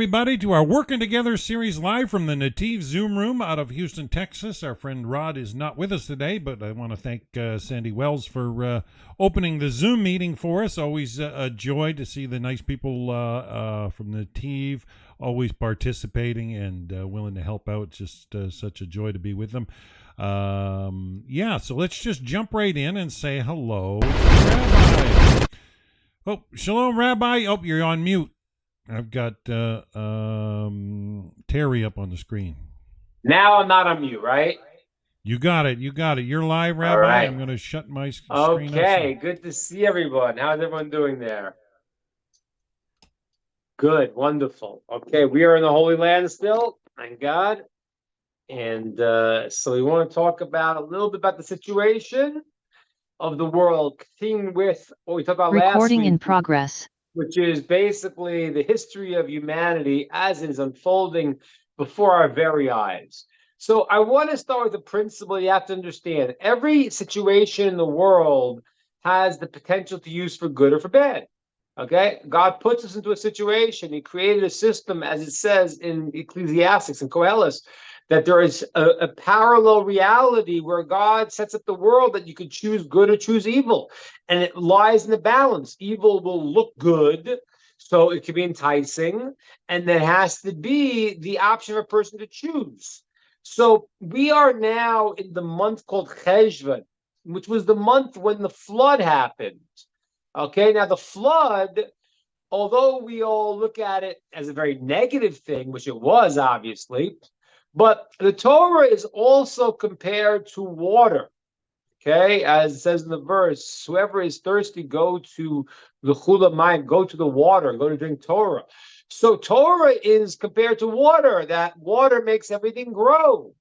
everybody, to our Working Together series live from the Netiv Zoom room out of Houston, Texas. Our friend Rod is not with us today, but I want to thank Sandy Wells for opening the Zoom meeting for us. Always a joy to see the nice people from Netiv always participating and willing to help out. It's just such a joy to be with them. So let's just jump right in and say hello to Rabbi. Oh, shalom, Rabbi. Oh, you're on mute. I've got Terry up on the screen. Now I'm not on mute, right? You got it. You're live, Rabbi. All right. I'm going to shut my screen off. Okay, so. Good to see everyone. How's everyone doing there? Good, wonderful. Okay, we are in the Holy Land still, thank God. And so we want to talk about a little bit about the situation of the world, continuing with what we talked about last week. Recording in progress. Which is basically the history of humanity as it is unfolding before our very eyes. So I want to start with the principle you have to understand. Every situation in the world has the potential to use for good or for bad. Okay? God puts us into a situation. He created a system, as it says in Ecclesiastes and Koheles, that there is a parallel reality where God sets up the world that you could choose good or choose evil. And it lies in the balance. Evil will look good, so it can be enticing. And there has to be the option of a person to choose. So we are now in the month called Cheshvan, which was the month when the flood happened. Okay, now the flood, although we all look at it as a very negative thing, which it was obviously, but the Torah is also compared to water, okay? As it says in the verse, whoever is thirsty, go to the Chula Mayim, go to the water, go to drink Torah. So Torah is compared to water, that water makes everything grow.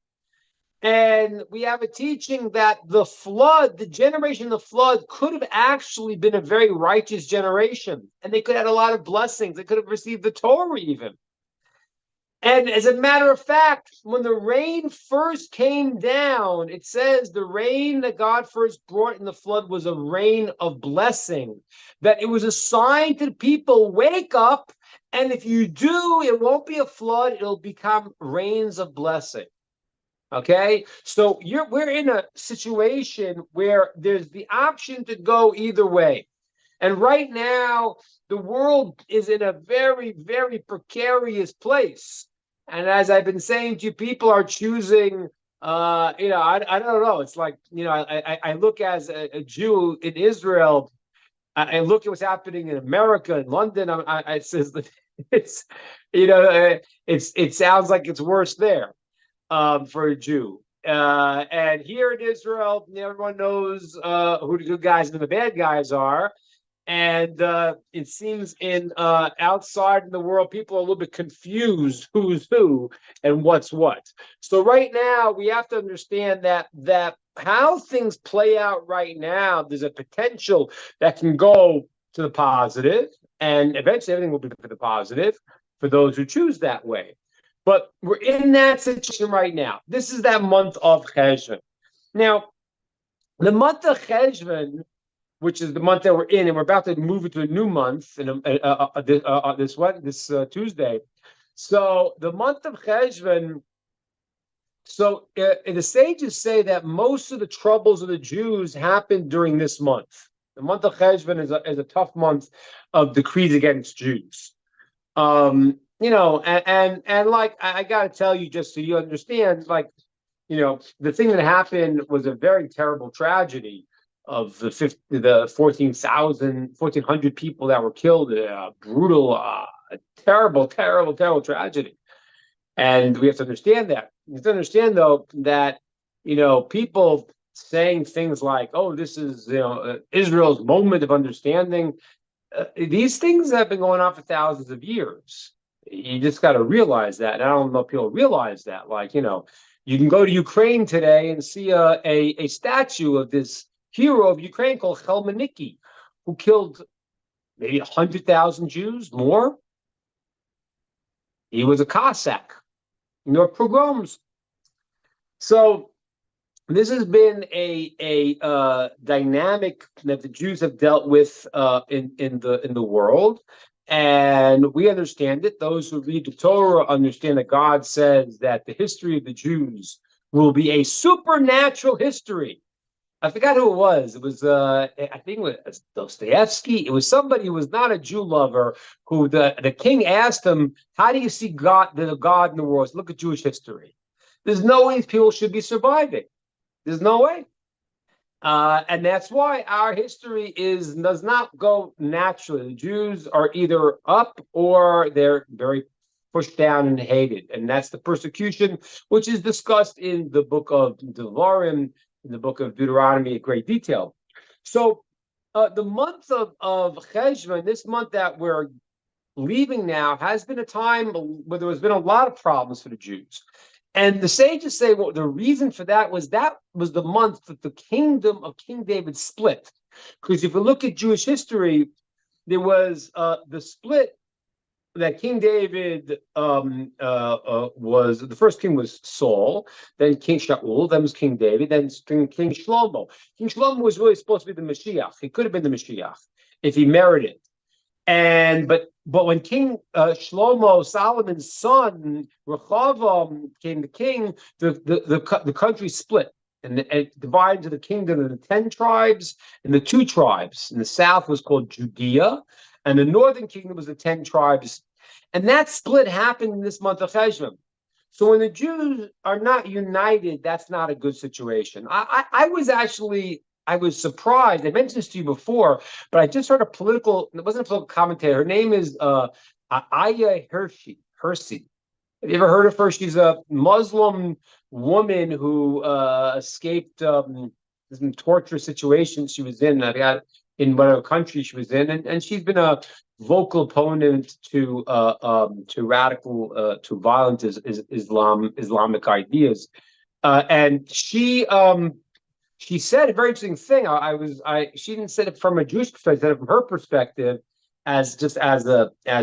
And we have a teaching that the flood, the generation of the flood could have actually been a very righteous generation. And they could have had a lot of blessings. They could have received the Torah even. And as a matter of fact, when the rain first came down, it says the rain that God first brought in the flood was a rain of blessing, that it was a sign to the people, wake up, and if you do, it won't be a flood, it'll become rains of blessing. Okay? So we're in a situation where there's the option to go either way. And right now, the world is in a very, very precarious place. And as I've been saying to you, people are choosing, I don't know. It's like, I look as a Jew in Israel, I look at what's happening in America, in London. It says that it sounds like it's worse there for a Jew. And here in Israel, everyone knows who the good guys and the bad guys are. And it seems in outside in the world, people are a little bit confused who's who and what's what. So right now, we have to understand that how things play out right now, there's a potential that can go to the positive, and eventually everything will be for the positive for those who choose that way. But we're in that situation right now. This is that month of Cheshvan. Now, the month of Cheshvan, which is the month that we're in, and we're about to move into a new month this Tuesday. So the month of Cheshvan. So the sages say that most of the troubles of the Jews happened during this month. The month of Cheshvan is a tough month of decrees against Jews. And like I got to tell you, just so you understand, like the thing that happened was a very terrible tragedy. Of the 1,400 people that were killed, brutal, terrible tragedy. And we have to understand that. You have to understand, though, that, people saying things like, oh, this is, Israel's moment of understanding. These things have been going on for thousands of years. You just got to realize that. And I don't know if people realize that. Like, you can go to Ukraine today and see a statue of this hero of Ukraine called Chelmeniki, who killed maybe 100,000 Jews, more. He was a Cossack. Pogroms. So this has been a dynamic that the Jews have dealt with in the world, And we understand it. Those who read the Torah understand that God says that the history of the Jews will be a supernatural history. I forgot who it was. It was, I think it was Dostoevsky. It was somebody who was not a Jew lover who the king asked him, how do you see God, the God in the world? Look at Jewish history. There's no way these people should be surviving. There's no way. And that's why our history does not go naturally. The Jews are either up or they're very pushed down and hated. And that's the persecution, which is discussed in the book of Devarim, in the book of Deuteronomy in great detail. So the month of Cheshvan, this month that we're leaving now, has been a time where there has been a lot of problems for the Jews. And the sages say, well, the reason for that was the month that the kingdom of King David split. Because if you look at Jewish history, there was the split that King David was, the first king was Saul, then King Shaul, then was King David, then King Shlomo. King Shlomo was really supposed to be the Mashiach. He could have been the Mashiach if he merited. But when King Shlomo, Solomon's son, Rehoboam became the king, the country split and it divided into the kingdom of the 10 tribes and the 2 tribes. In the south was called Judea, and the northern kingdom was the 10 tribes. And that split happened in this month of Cheshvan. So when the Jews are not united, that's not a good situation. I was surprised. I mentioned this to you before, but I just heard it wasn't a political commentator. Her name is Aya Hershey. Have you ever heard of her? She's a Muslim woman who escaped some torturous situations she was in. In whatever country she was in, and she's been a vocal opponent to radical to violent Islamic ideas, and she said a very interesting thing. She didn't say it from a Jewish perspective, she said it from her perspective, as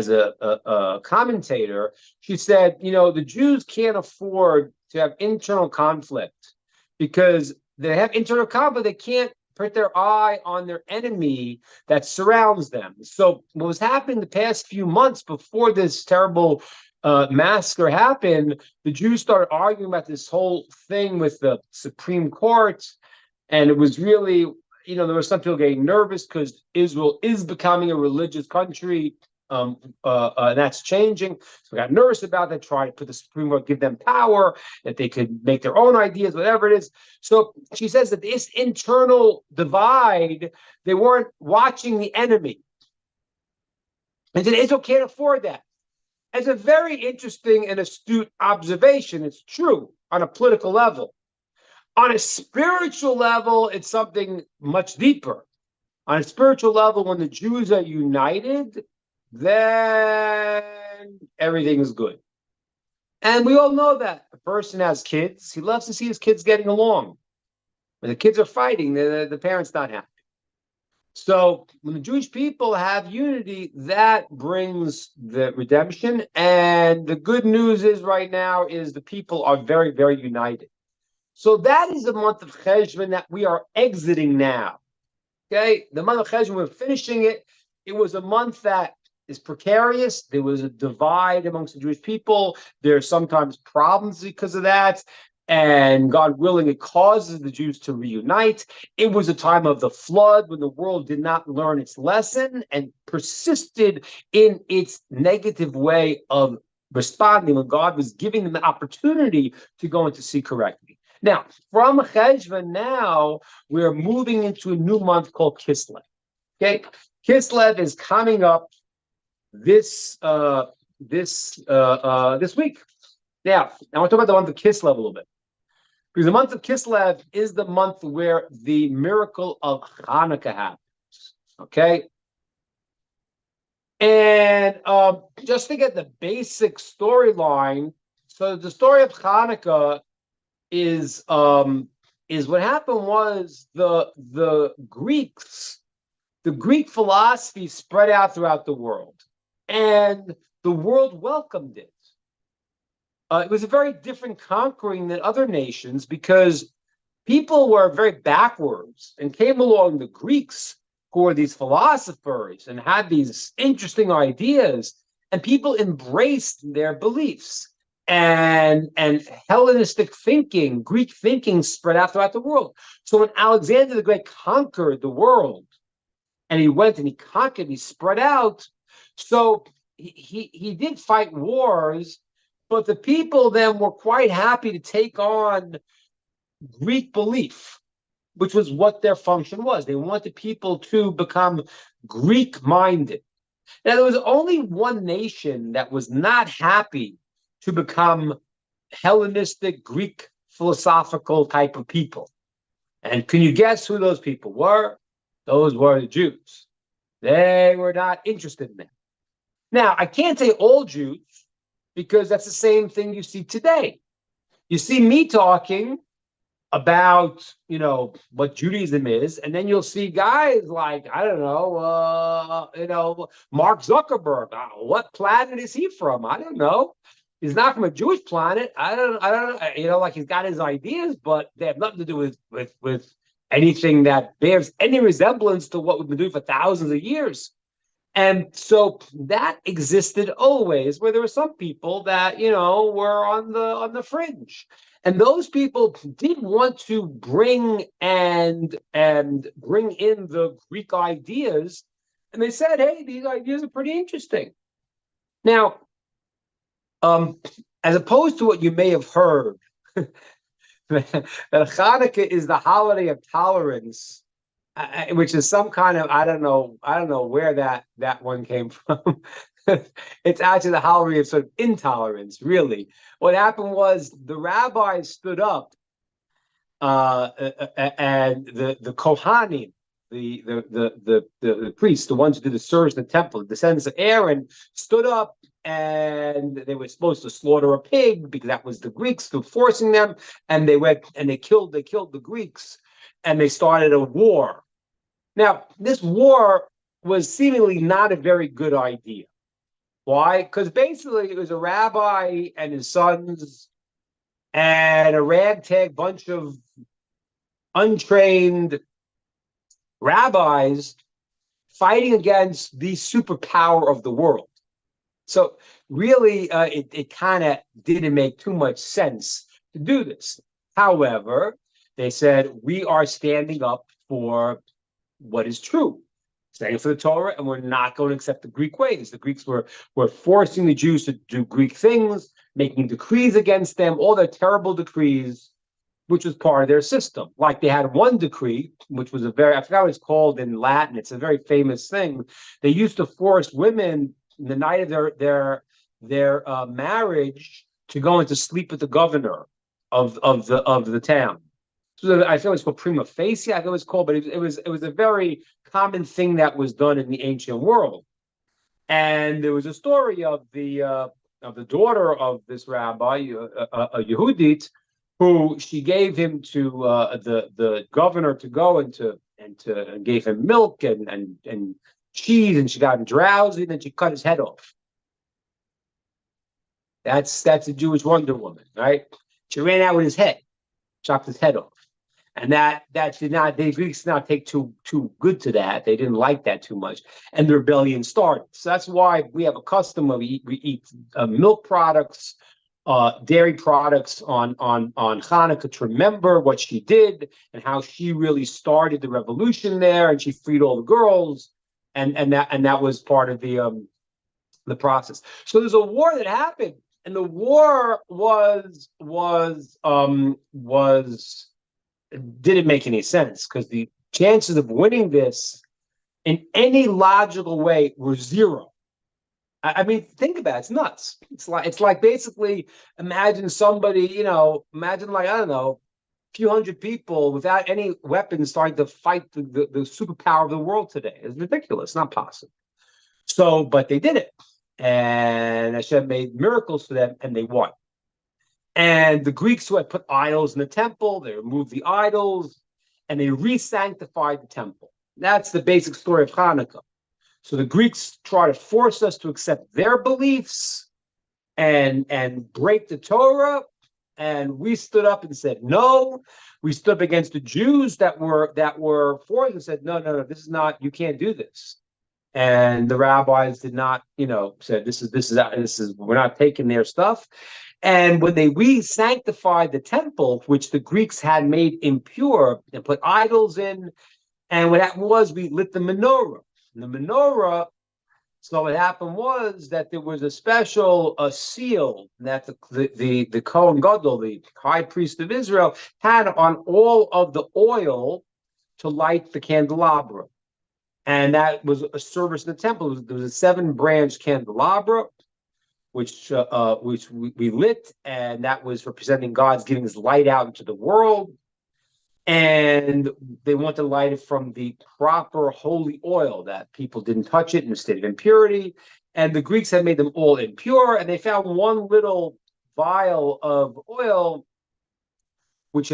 a commentator. She said, the Jews can't afford to have internal conflict because they have internal conflict. They can't put their eye on their enemy that surrounds them. So what was happening the past few months before this terrible massacre happened, the Jews started arguing about this whole thing with the Supreme Court. And it was really, there were some people getting nervous because Israel is becoming a religious country. That's changing. So we got nervous about that, trying to put the Supreme Court, give them power, that they could make their own ideas, whatever it is. So she says that this internal divide, they weren't watching the enemy. And said Israel can't afford that. It's a very interesting and astute observation. It's true on a political level. On a spiritual level, it's something much deeper. On a spiritual level, when the Jews are united, then everything is good. And we all know that. A person has kids, he loves to see his kids getting along. When the kids are fighting, the parent's not happy. So when the Jewish people have unity, that brings the redemption. And the good news is right now is the people are very, very united. So that is the month of Cheshvan that we are exiting now. Okay, the month of Cheshvan, we're finishing it. It was a month that is precarious. There was a divide amongst the Jewish people. There are sometimes problems because of that. And God willing, it causes the Jews to reunite. It was a time of the flood when the world did not learn its lesson and persisted in its negative way of responding when God was giving them the opportunity to go and to see correctly. Now, from Cheshvan now, we're moving into a new month called Kislev. Okay, Kislev is coming up this week. Now, I want to talk about the month of Kislev a little bit. Because the month of Kislev is the month where the miracle of Hanukkah happens. Okay? And just to get the basic storyline, so the story of Hanukkah is what happened was the Greek philosophy spread out throughout the world, and the world welcomed it. It was a very different conquering than other nations because people were very backwards and came along the Greeks who were these philosophers and had these interesting ideas, and people embraced their beliefs. And Hellenistic thinking, Greek thinking spread out throughout the world. So when Alexander the Great conquered the world, and he went and he conquered, he spread out. So he did fight wars, but the people then were quite happy to take on Greek belief, which was what their function was. They wanted people to become Greek minded. Now, there was only one nation that was not happy to become Hellenistic, Greek, philosophical type of people. And can you guess who those people were? Those were the Jews. They were not interested in that. Now, I can't say all Jews, because that's the same thing you see today. You see me talking about, what Judaism is, and then you'll see guys like, I don't know, Mark Zuckerberg. What planet is he from? I don't know. He's not from a Jewish planet. I don't know, like he's got his ideas, but they have nothing to do with anything that bears any resemblance to what we've been doing for thousands of years. And so that existed always, where there were some people that, were on the fringe. And those people did want to bring in the Greek ideas. And they said, hey, these ideas are pretty interesting. Now, as opposed to what you may have heard, that Hanukkah is the holiday of tolerance, which is some kind of, I don't know where that one came from. It's actually the holiday of sort of intolerance, really. What happened was the rabbis stood up, and the Kohanim, the priests, the ones who did the service in the temple, the descendants of Aaron, stood up, and they were supposed to slaughter a pig because that was the Greeks who were forcing them, and they went and they killed the Greeks, and they started a war. Now, this war was seemingly not a very good idea. Why? Because basically it was a rabbi and his sons and a ragtag bunch of untrained rabbis fighting against the superpower of the world. So really, it kind of didn't make too much sense to do this. However, they said, we are standing up for what is true, standing for the Torah, and we're not going to accept the Greek ways. The Greeks were forcing the Jews to do Greek things, making decrees against them, all their terrible decrees, which was part of their system. Like they had one decree, which was I forgot what it's called in Latin. It's a very famous thing. They used to force women the night of their marriage to go into sleep with the governor of the town. So I feel it's called prima facie. I feel it's called, but it was a very common thing that was done in the ancient world. And there was a story of the daughter of this rabbi, a Yehudit, who she gave him to the governor to go and gave him milk and cheese, and she got him drowsy, and then she cut his head off. That's a Jewish Wonder Woman, right? She ran out with his head, chopped his head off. And that did not, the Greeks did not take too good to that. They didn't like that too much. And the rebellion started. So that's why we have a custom of we eat milk products, dairy products on Hanukkah to remember what she did and how she really started the revolution there, and she freed all the girls, and that was part of the process. So there's a war that happened, and the war didn't make any sense, because the chances of winning this in any logical way were zero. I mean, think about it. It's nuts. It's like basically imagine somebody, imagine like, I don't know, a few hundred people without any weapons starting to fight the superpower of the world today. It's ridiculous. Not possible. So, but they did it. And Hashem made miracles for them, and they won. And the Greeks who had put idols in the temple, they removed the idols, and they re-sanctified the temple. That's the basic story of Hanukkah. So the Greeks try to force us to accept their beliefs and break the Torah, and we stood up and said no. We stood up against the Jews that were for it and said, no, this is not, you can't do this. And the rabbis did not, said this is we're not taking their stuff. And when they re-sanctified the temple, which the Greeks had made impure and put idols in, and what happened was we lit the menorah. And the menorah. So what happened was that there was a special seal that the Kohen Gadol, the high priest of Israel, had on all of the oil to light the candelabra. And that was a service in the temple. There was a 7-branch candelabra, which we lit, and that was representing God's giving his light out into the world. And they wanted to light it from the proper holy oil, that people didn't touch it in a state of impurity. And the Greeks had made them all impure, and they found one little vial of oil which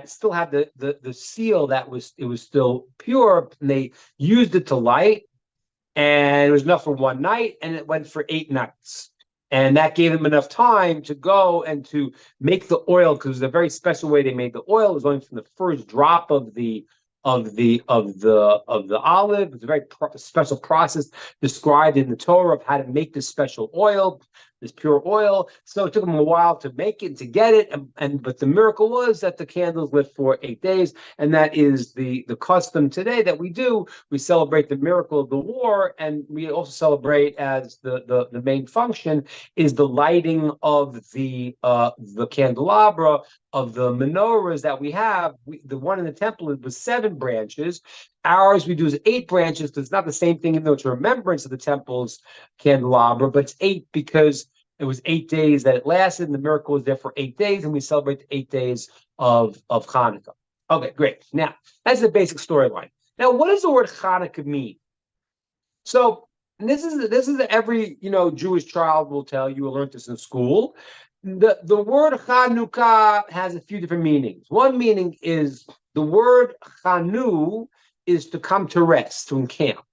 still had the seal that was still pure, and they used it to light, and it was enough for one night, and it went for 8 nights. And that gave them enough time to go and to make the oil, because it was a very special way they made the oil. It was going from the first drop of the olive. It's a very special process described in the Torah of how to make this special oil, this pure oil. So it took them a while to make it and to get it. But the miracle was that the candles lit for 8 days, and that is the custom today that we do. We celebrate the miracle of the war, and we also celebrate as the main function is the lighting of the candelabra, of the menorahs that we have. The one in the temple was 7 branches. Ours we do is 8 branches, because it's not the same thing, even though it's a remembrance of the temple's candelabra, but it's 8 because it was 8 days that it lasted, and the miracle was there for 8 days, and we celebrate the 8 days of Hanukkah. Okay, great. Now, that's the basic storyline. Now, what does the word Hanukkah mean? So, and this is every Jewish child will tell you. Will learn this in school. The word Chanukah has a few different meanings. One meaning is the word Chanu is to come to rest, to encamp,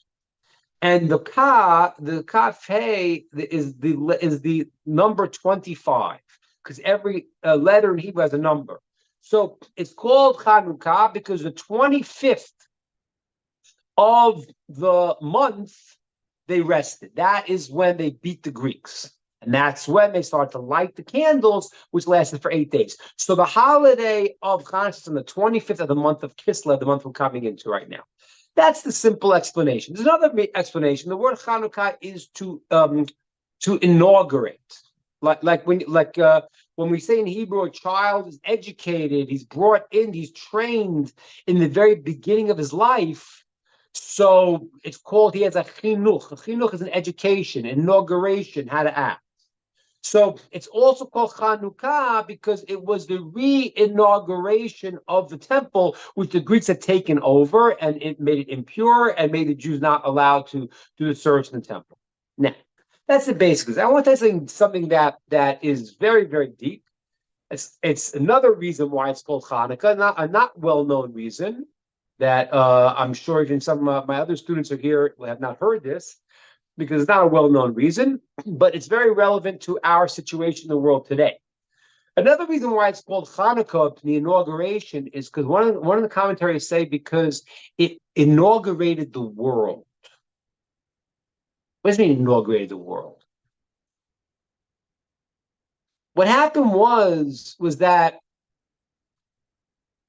and the kaf hey is the number 25, because every letter in Hebrew has a number. So it's called Chanukah because the 25th of the month they rested. That is when they beat the Greeks. And that's when they started to light the candles, which lasted for 8 days. So the holiday of Hanukkah is on the 25th of the month of Kislev, the month we're coming into right now. That's the simple explanation. There's another explanation. The word Hanukkah is to inaugurate. Like when we say in Hebrew, a child is educated, he's brought in, he's trained in the very beginning of his life. So it's called, he has a chinuch. A chinuch is an education, inauguration, how to act. So it's also called Chanukah because it was the re-inauguration of the temple, which the Greeks had taken over, and it made it impure and made the Jews not allowed to do the service in the temple. Now, that's the basics. I want to tell you something that is very, very deep. It's another reason why it's called Hanukkah, a not well-known reason that I'm sure even some of my other students are here who have not heard this, because it's not a well-known reason, but it's very relevant to our situation in the world today. Another reason why it's called Hanukkah, the inauguration, is because one of the commentaries say because it inaugurated the world. What does it mean, inaugurated the world? What happened was that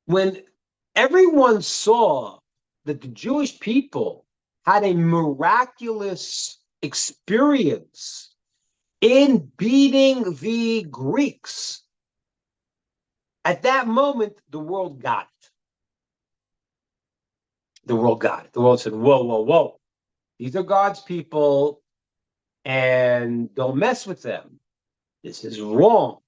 when everyone saw that the Jewish people had a miraculous experience in beating the Greeks, at that moment, the world got it. The world got it. The world said, whoa, whoa, whoa. These are God's people, and don't mess with them. This is wrong.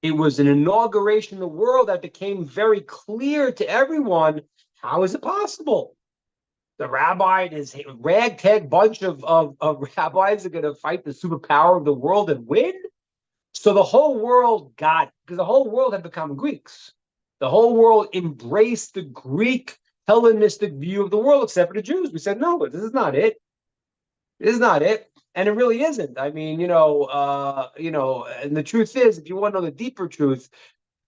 It was an inauguration in the world that became very clear to everyone. How is it possible? The rabbi and his ragtag bunch of rabbis are going to fight the superpower of the world and win? So the whole world got it, because the whole world had become Greeks. The whole world embraced the Greek Hellenistic view of the world, except for the Jews. We said, no, this is not it. This is not it. And it really isn't. I mean, and the truth is, if you want to know the deeper truth,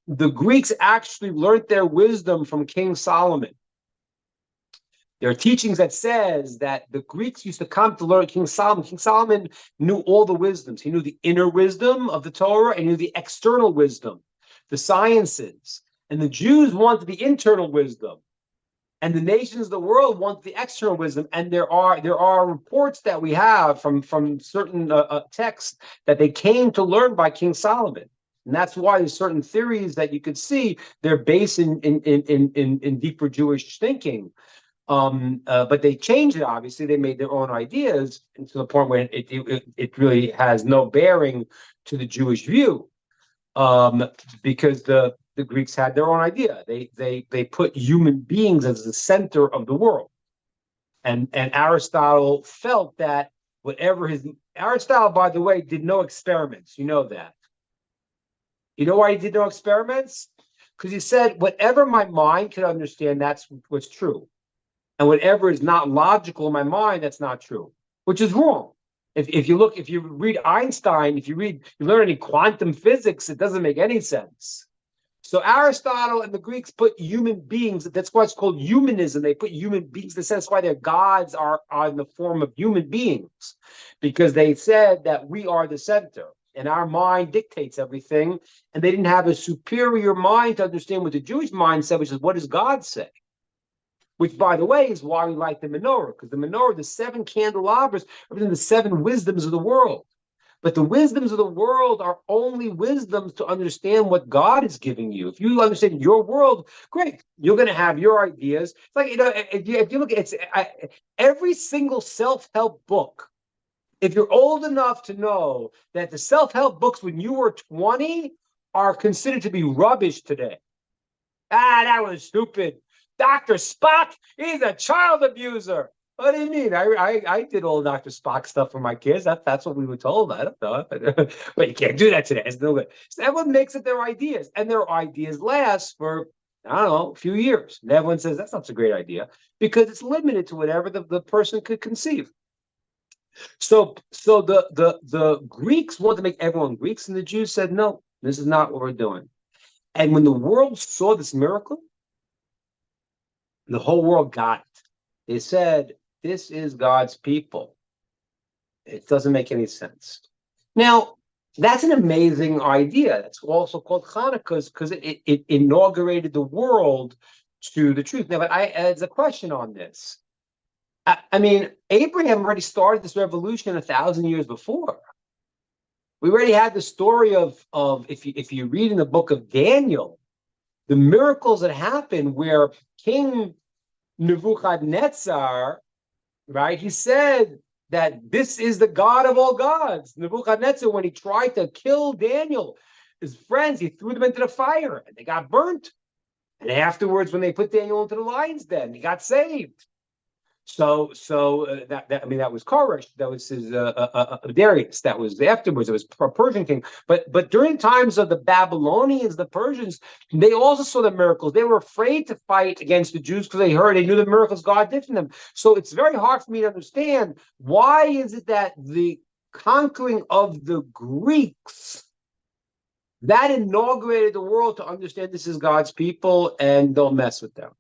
the Greeks actually learned their wisdom from King Solomon. There are teachings that says that the Greeks used to come to learn King Solomon. King Solomon knew all the wisdoms. He knew the inner wisdom of the Torah and knew the external wisdom, the sciences. And the Jews wanted the internal wisdom. And the nations of the world want the external wisdom. And there are reports that we have from certain texts that they came to learn by King Solomon. And that's why there's certain theories that you could see they're based in deeper Jewish thinking. But they changed it. Obviously, they made their own ideas, and to the point where it really has no bearing to the Jewish view, because the Greeks had their own idea. They put human beings as the center of the world, and Aristotle felt that Aristotle, by the way, did no experiments. You know that. You know why he did no experiments? Because he said, whatever my mind can understand, that's what's true. And whatever is not logical in my mind, that's not true, which is wrong. If you read Einstein, you learn any quantum physics, it doesn't make any sense. So Aristotle and the Greeks put human beings, that's why it's called humanism. They put human beings, that's why their gods are in the form of human beings, because they said that we are the center and our mind dictates everything. And they didn't have a superior mind to understand what the Jewish mind said, which is, what does God say? Which, by the way, is why we like the menorah, because the menorah, the 7 candelabras, represent the 7 wisdoms of the world. But the wisdoms of the world are only wisdoms to understand what God is giving you. If you understand your world, great, you're going to have your ideas. It's like, if you look at every single self-help book, if you're old enough to know that the self-help books when you were 20 are considered to be rubbish today. That was stupid. Dr. Spock, he's a child abuser. What do you mean? I did all Dr. Spock stuff for my kids. That's what we were told. I don't know. But you can't do that today. It's no good. So everyone makes it their ideas. And their ideas last for, I don't know, a few years. And everyone says, that's not a great idea, because it's limited to whatever the person could conceive. So the Greeks wanted to make everyone Greeks, and the Jews said, no, this is not what we're doing. And when the world saw this miracle, the whole world got it. They said, this is God's people. It doesn't make any sense. Now, that's an amazing idea. That's also called Hanukkah, because it inaugurated the world to the truth. Now, but there's a question on this. I mean, Abraham already started this revolution 1,000 years before. We already had the story of if you read in the book of Daniel, the miracles that happened where King Nebuchadnezzar, right, he said that this is the God of all gods. Nebuchadnezzar, when he tried to kill Daniel, his friends, he threw them into the fire and they got burnt. And afterwards, when they put Daniel into the lion's den, he got saved. So that was Koresh, that was his Darius, that was afterwards, it was a Persian king. But during times of the Babylonians, the Persians, they also saw the miracles. They were afraid to fight against the Jews because they knew the miracles God did for them. So it's very hard for me to understand, why is it that the conquering of the Greeks that inaugurated the world to understand this is God's people and don't mess with them.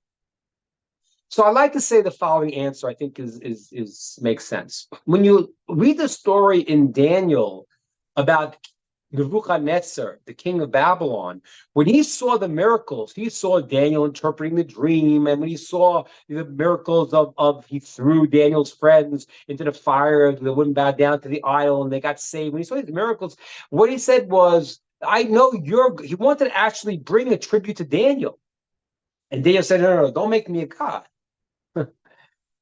So I like to say the following answer, I think is makes sense. When you read the story in Daniel about Nebuchadnezzar, the king of Babylon, when he saw the miracles, he saw Daniel interpreting the dream, and when he saw the miracles of he threw Daniel's friends into the fire, they wouldn't bow down to the idol, and they got saved. When he saw these miracles, what he said was, I know he wanted to actually bring a tribute to Daniel. And Daniel said, no, don't make me a god.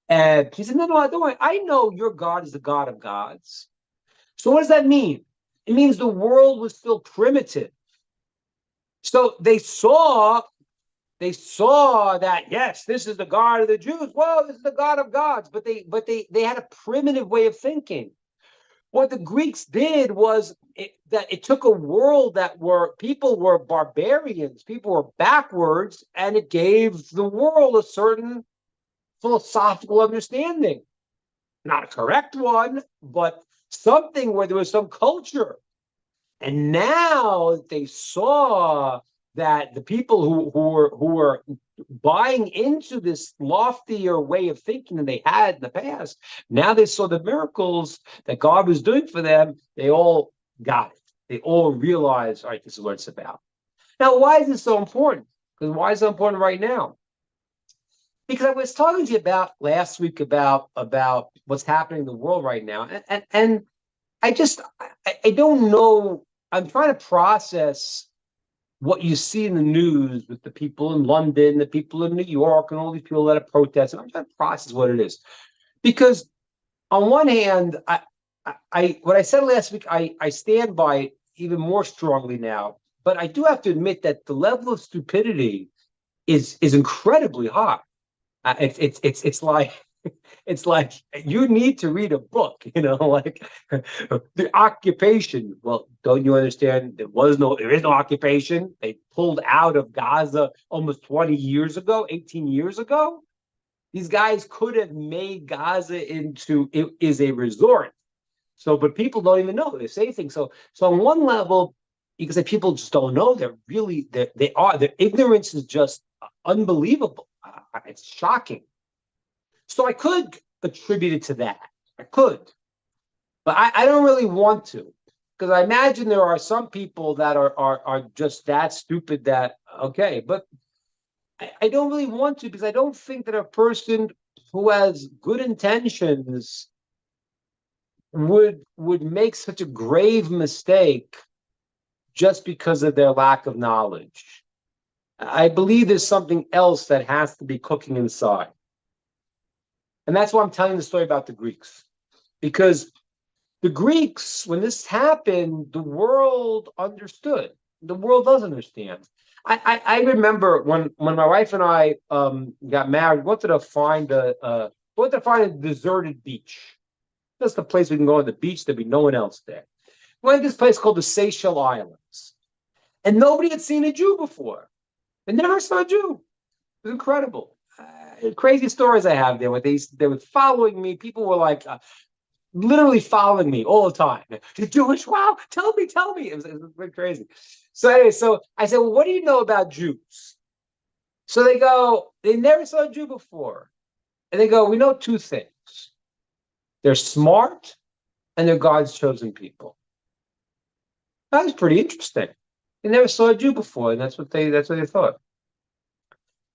And he said, no, don't worry. I know your God is the God of gods. So what does that mean? It means the world was still primitive. So they saw that, yes, this is the God of the Jews. Well, this is the God of gods. But they had a primitive way of thinking. What the Greeks did was that it took a world that people were barbarians, people were backwards, and it gave the world a certain philosophical understanding. not a correct one, but something where there was some culture. And now they saw that the people who were buying into this loftier way of thinking than they had in the past, now they saw the miracles that God was doing for them. They all got it. They all realized, all right, this is what it's about. Now, why is this so important? Because why is it so important right now? Because I was talking to you about last week about what's happening in the world right now, and I don't know. I'm trying to process what you see in the news with the people in London, the people in New York, and all these people that are protesting. I'm trying to process what it is, because on one hand, I what I said last week, I stand by it even more strongly now. But I do have to admit that the level of stupidity is incredibly high. It's like it's like you need to read a book, like the occupation. Well, don't you understand? There is no occupation. They pulled out of Gaza almost 20 years ago, 18 years ago. These guys could have made Gaza into it is a resort. So, but people don't even know. They say things. So on one level, you can say people just don't know. Their ignorance is just unbelievable. It's shocking. So I could attribute it to that. I could, but I don't really want to, because I imagine there are some people that are just that stupid that okay, but I don't really want to, because I don't think that a person who has good intentions would make such a grave mistake just because of their lack of knowledge. I believe there's something else that has to be cooking inside. And that's why I'm telling the story about the Greeks. Because the Greeks, when this happened, the world understood. The world does understand. I remember when my wife and I got married, we wanted to find a deserted beach. Just a place we can go on the beach, there'd be no one else there. We went to this place called the Seychelles Islands. And nobody had seen a Jew before. They never saw a Jew. It was incredible. Crazy stories I have there. They were following me. People were like literally following me all the time. You're Jewish? Wow! Tell me, tell me. It was crazy. So anyway, so I said, well, what do you know about Jews? So they go, they never saw a Jew before, and they go, we know two things: they're smart, and they're God's chosen people. That was pretty interesting. They never saw a Jew before, and that's what they thought.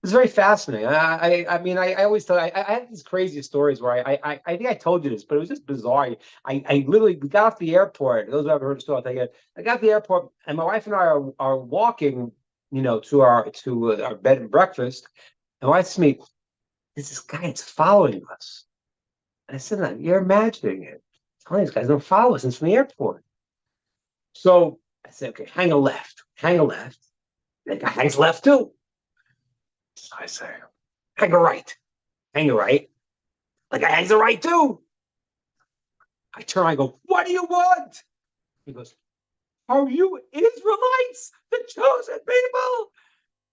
It's very fascinating. I mean, I always tell. I had these crazy stories where I think I told you this, but it was just bizarre. I literally we got off the airport. Those who haven't heard the story, I'll tell you. I got off the airport, and my wife and I are walking, to our bed and breakfast. And my wife says to me, "There's this guy that's following us." And I said, "No, you're imagining it. Telling these guys don't follow us. It's from the airport." So I said, "Okay, hang a left, hang a left." And the guy hangs left too. So I say, hang a right, hang a right. Like I hangs a right too. I turn, I go, what do you want? He goes, are you Israelites, the chosen people?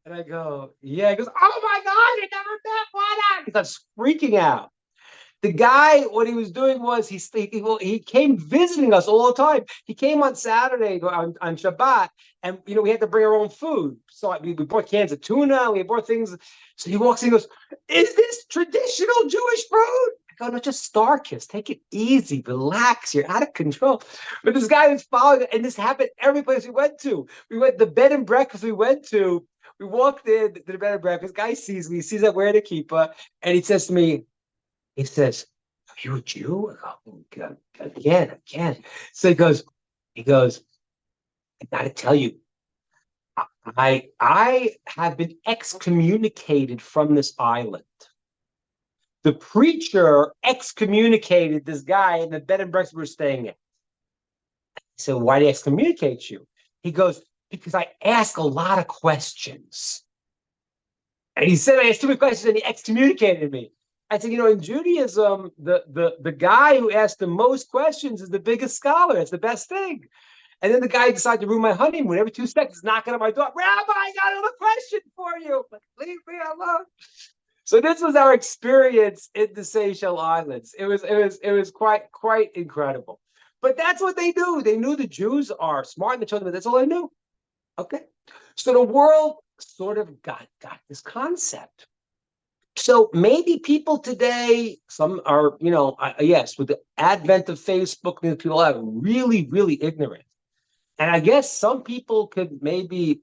And I go, yeah. He goes, oh my God, I never met one. He starts freaking out. The guy, what he was doing was he came visiting us all the time. He came on Saturday on Shabbat, and we had to bring our own food. So we bought cans of tuna. We bought things. So he walks in and goes, "Is this traditional Jewish food?" I go, "No, just Starkist. Take it easy, relax. You're out of control." But this guy was following, and this happened every place we went to. We went the bed and breakfast we went to. We walked in to the bed and breakfast. Guy sees me. He sees that we're wearing a kippah, and he says to me. He says, are you a Jew? I go, oh, God, again. So he goes, I gotta tell you, I have been excommunicated from this island. The preacher excommunicated this guy in the bed and breakfast we're staying at. So why did he excommunicate you? He goes, because I ask a lot of questions. And he said I asked too many questions and he excommunicated me. I said, in Judaism, the guy who asks the most questions is the biggest scholar. It's the best thing. And then the guy decided to ruin my honeymoon. Every 2 seconds, knocking on my door. Rabbi, I got another question for you. Like, leave me alone. So this was our experience in the Seychelles Islands. It was quite incredible. But that's what they knew. They knew the Jews are smart and they told them that's all they knew. Okay. So the world sort of got this concept. So maybe people today, some are, yes, with the advent of Facebook, people are really ignorant. And I guess some people could maybe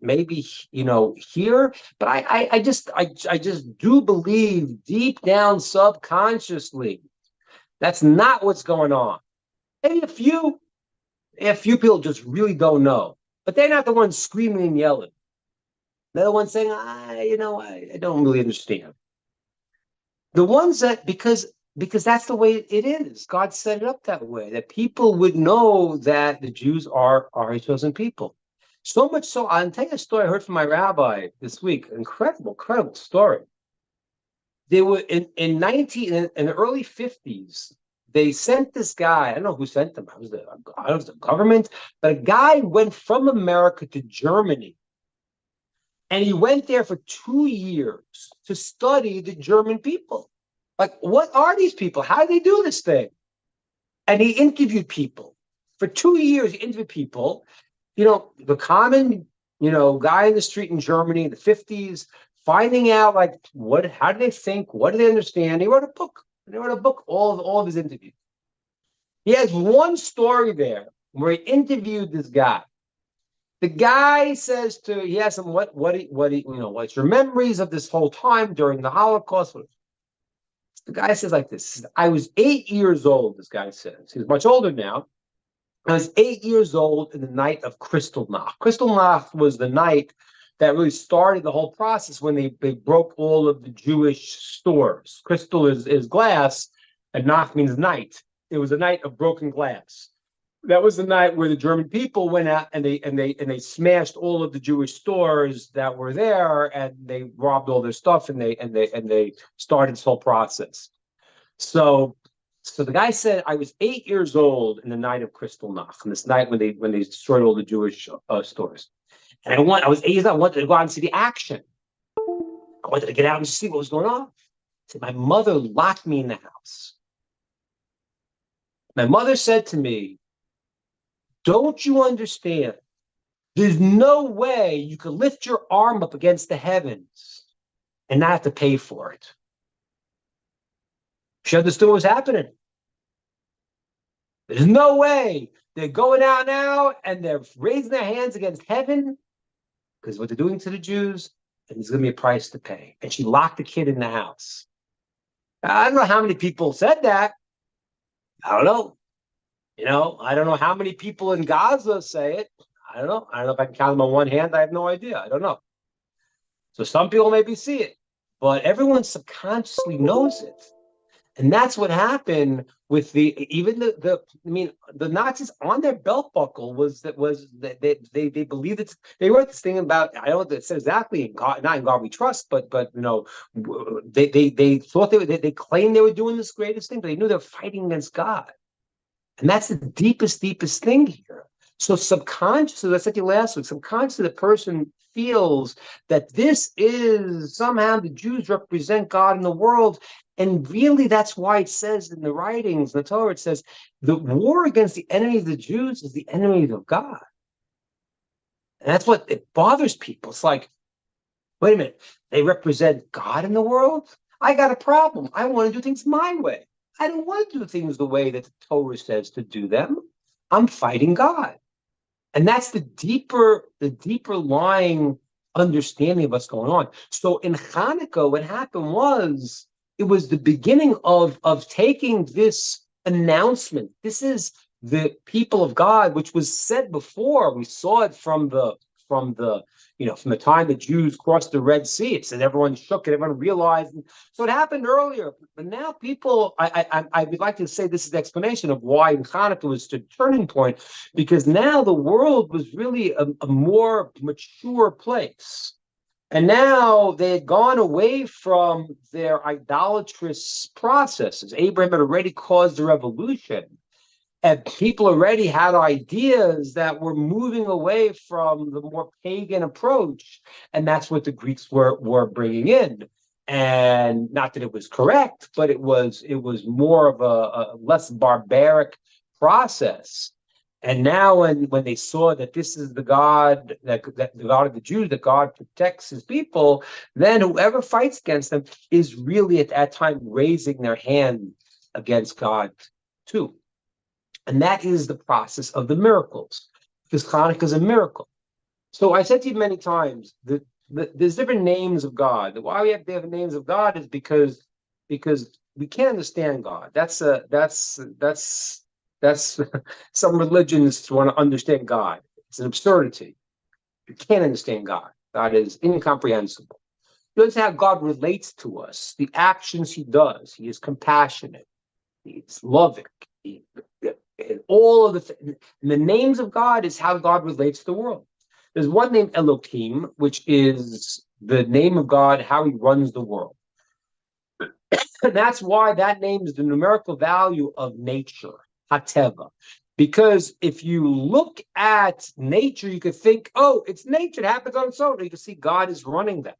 hear, but I just do believe deep down subconsciously that's not what's going on. Maybe a few people just really don't know, but they're not the ones screaming and yelling. They're the ones saying, I don't really understand. The ones that because that's the way it is. God set it up that way, that people would know that the Jews are a chosen people. So much so, I'll tell you a story I heard from my rabbi this week. Incredible story. They were in the early 50s. They sent this guy. I don't know who sent them. I was the government, but a guy went from America to Germany, and he went there for 2 years to study the German people. Like, what are these people? How do they do this thing? And he interviewed people. For 2 years, he interviewed people, the common, guy in the street in Germany in the 50s, finding out, like, how do they think? What do they understand? He wrote a book. All of his interviews. He has one story there where he interviewed this guy. The guy he asked him, what's your memories of this whole time during the Holocaust? The guy says like this: I was 8 years old, this guy says. He's much older now. I was 8 years old in the night of Kristallnacht. Kristallnacht was the night that really started the whole process when they broke all of the Jewish stores. Crystal is glass, and Nacht means night. It was a night of broken glass. That was the night where the German people went out and they smashed all of the Jewish stores that were there, and they robbed all their stuff, and they started this whole process. So the guy said, I was 8 years old in the night of Kristallnacht, and this night when they destroyed all the Jewish stores. And I was 8 years old. I wanted to go out and see the action. I wanted to get out and see what was going on. So my mother locked me in the house. My mother said to me, don't you understand? There's no way you could lift your arm up against the heavens and not have to pay for it. She understood what was happening. There's no way they're going out now and they're raising their hands against heaven because what they're doing to the Jews, and there's going to be a price to pay. And she locked the kid in the house. I don't know how many people said that. I don't know. I don't know how many people in Gaza say it. I don't know. I don't know if I can count them on one hand. I have no idea. I don't know. So some people maybe see it, but everyone subconsciously knows it. And that's what happened with the Nazis on their belt buckle was that they believed it. They wrote this thing about, I don't know what it said exactly, in God, not in God we trust, but they thought they claimed they were doing this greatest thing, but they knew they were fighting against God. And that's the deepest thing here. So subconsciously, as I said to you last week, subconsciously the person feels that this is somehow the Jews represent God in the world. And really, that's why it says in the writings, in the Torah, it says the war against the enemy of the Jews is the enemy of God. And that's what it bothers people. It's like, wait a minute, they represent God in the world? I got a problem. I want to do things my way. I don't want to do things the way that the Torah says to do them. I'm fighting God. And that's the deeper lying understanding of what's going on. So in Hanukkah, what happened was, it was the beginning of taking this announcement. This is the people of God, which was said before. We saw it from the time the Jews crossed the Red Sea. It said everyone shook and everyone realized. So it happened earlier, but now people. I would like to say this is the explanation of why Hanukkah was a turning point, because now the world was really a more mature place. And now they had gone away from their idolatrous processes. Abraham had already caused a revolution, and people already had ideas that were moving away from the more pagan approach. And that's what the Greeks were bringing in. And not that it was correct, but it was more of a less barbaric process. And now when they saw that this is the God, that the God of the Jews, that God protects his people, then whoever fights against them is really at that time raising their hand against God too. And that is the process of the miracles, because Hanukkah is a miracle. So I said to you many times that there's different names of God. Why we have different names of God is because we can't understand God. That's some religions want to understand God. It's an absurdity. You can't understand God. God is incomprehensible. Notice how God relates to us, the actions he does. He is compassionate. He's loving. All of the names of God is how God relates to the world. There's one name, Elohim, which is the name of God, how he runs the world. And that's why that name is the numerical value of nature, Hateva. Because if you look at nature, you could think, oh, it's nature, it happens on its own. You can see God is running that.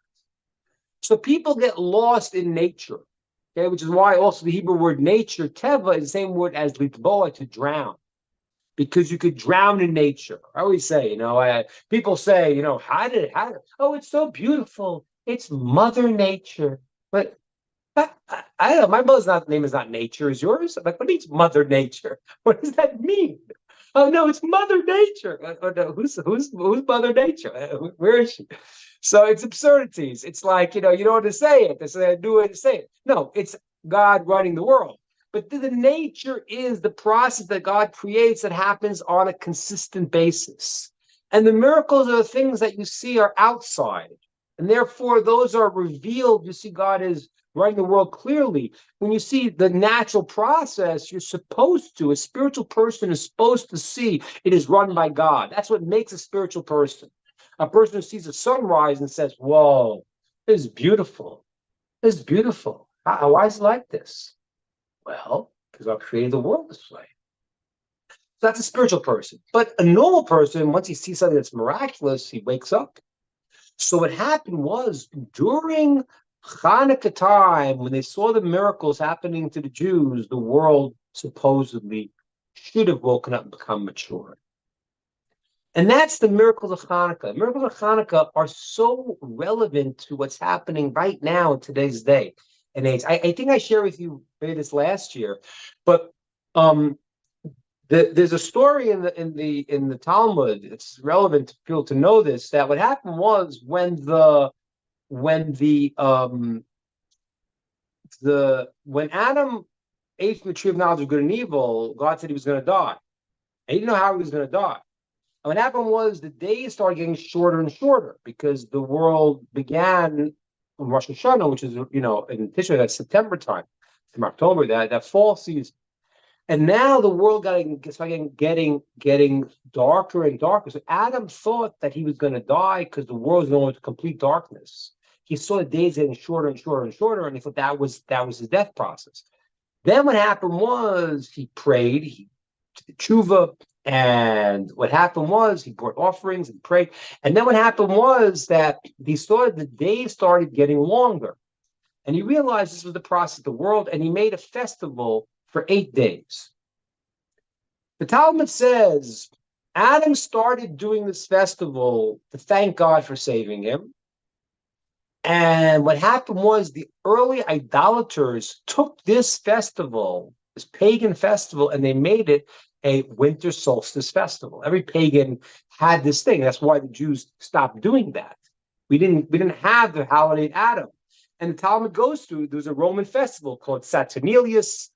So people get lost in nature, okay, which is why also the Hebrew word nature, Teva, is the same word as litboa, to drown. Because you could drown in nature. I always say, people say, oh, it's so beautiful. It's Mother Nature. But I don't know. My mother's name is not Nature. Is yours? Like, what means Mother Nature? What does that mean? Oh no, it's Mother Nature. Oh, no, who's Mother Nature? Where is she? So it's absurdities. It's like you don't want to say it. There's a new way to say it. No, it's God running the world. But the nature is the process that God creates that happens on a consistent basis. And the miracles are the things that you see are outside. And therefore, those are revealed. You see God is running the world clearly. When you see the natural process, you're supposed to, a spiritual person is supposed to see it is run by God. That's what makes a spiritual person. A person who sees a sunrise and says, whoa, this is beautiful. This is beautiful. Why is it like this? Well, because God created the world this way. So that's a spiritual person. But a normal person, once he sees something that's miraculous, he wakes up. So what happened was during Hanukkah time, when they saw the miracles happening to the Jews, the world supposedly should have woken up and become mature. And that's the miracles of Hanukkah. Miracles of Hanukkah are so relevant to what's happening right now in today's day and age. I think I shared with you maybe this last year, but there's a story in the Talmud. It's relevant to people to know this. That what happened was when Adam ate from the tree of knowledge of good and evil, God said he was going to die. And he didn't know how he was going to die. And what happened was the days started getting shorter and shorter because the world began on Rosh Hashanah, which is in Tishrei, that's September time, from October, that fall season. And now the world started getting darker and darker. So Adam thought that he was going to die because the world was going into complete darkness. He saw the days getting shorter and shorter and shorter, and he thought that was his death process. Then what happened was he prayed, he did tshuva, and what happened was he brought offerings and prayed. And then what happened was that the days started getting longer. And he realized this was the process of the world, and he made a festival for 8 days. The Talmud says Adam started doing this festival to thank God for saving him. And what happened was the early idolaters took this festival, this pagan festival, and they made it a winter solstice festival. Every pagan had this thing. That's why the Jews stopped doing that. We didn't have the holiday Adam. And the Talmud goes through, there's a Roman festival called Saturnalius,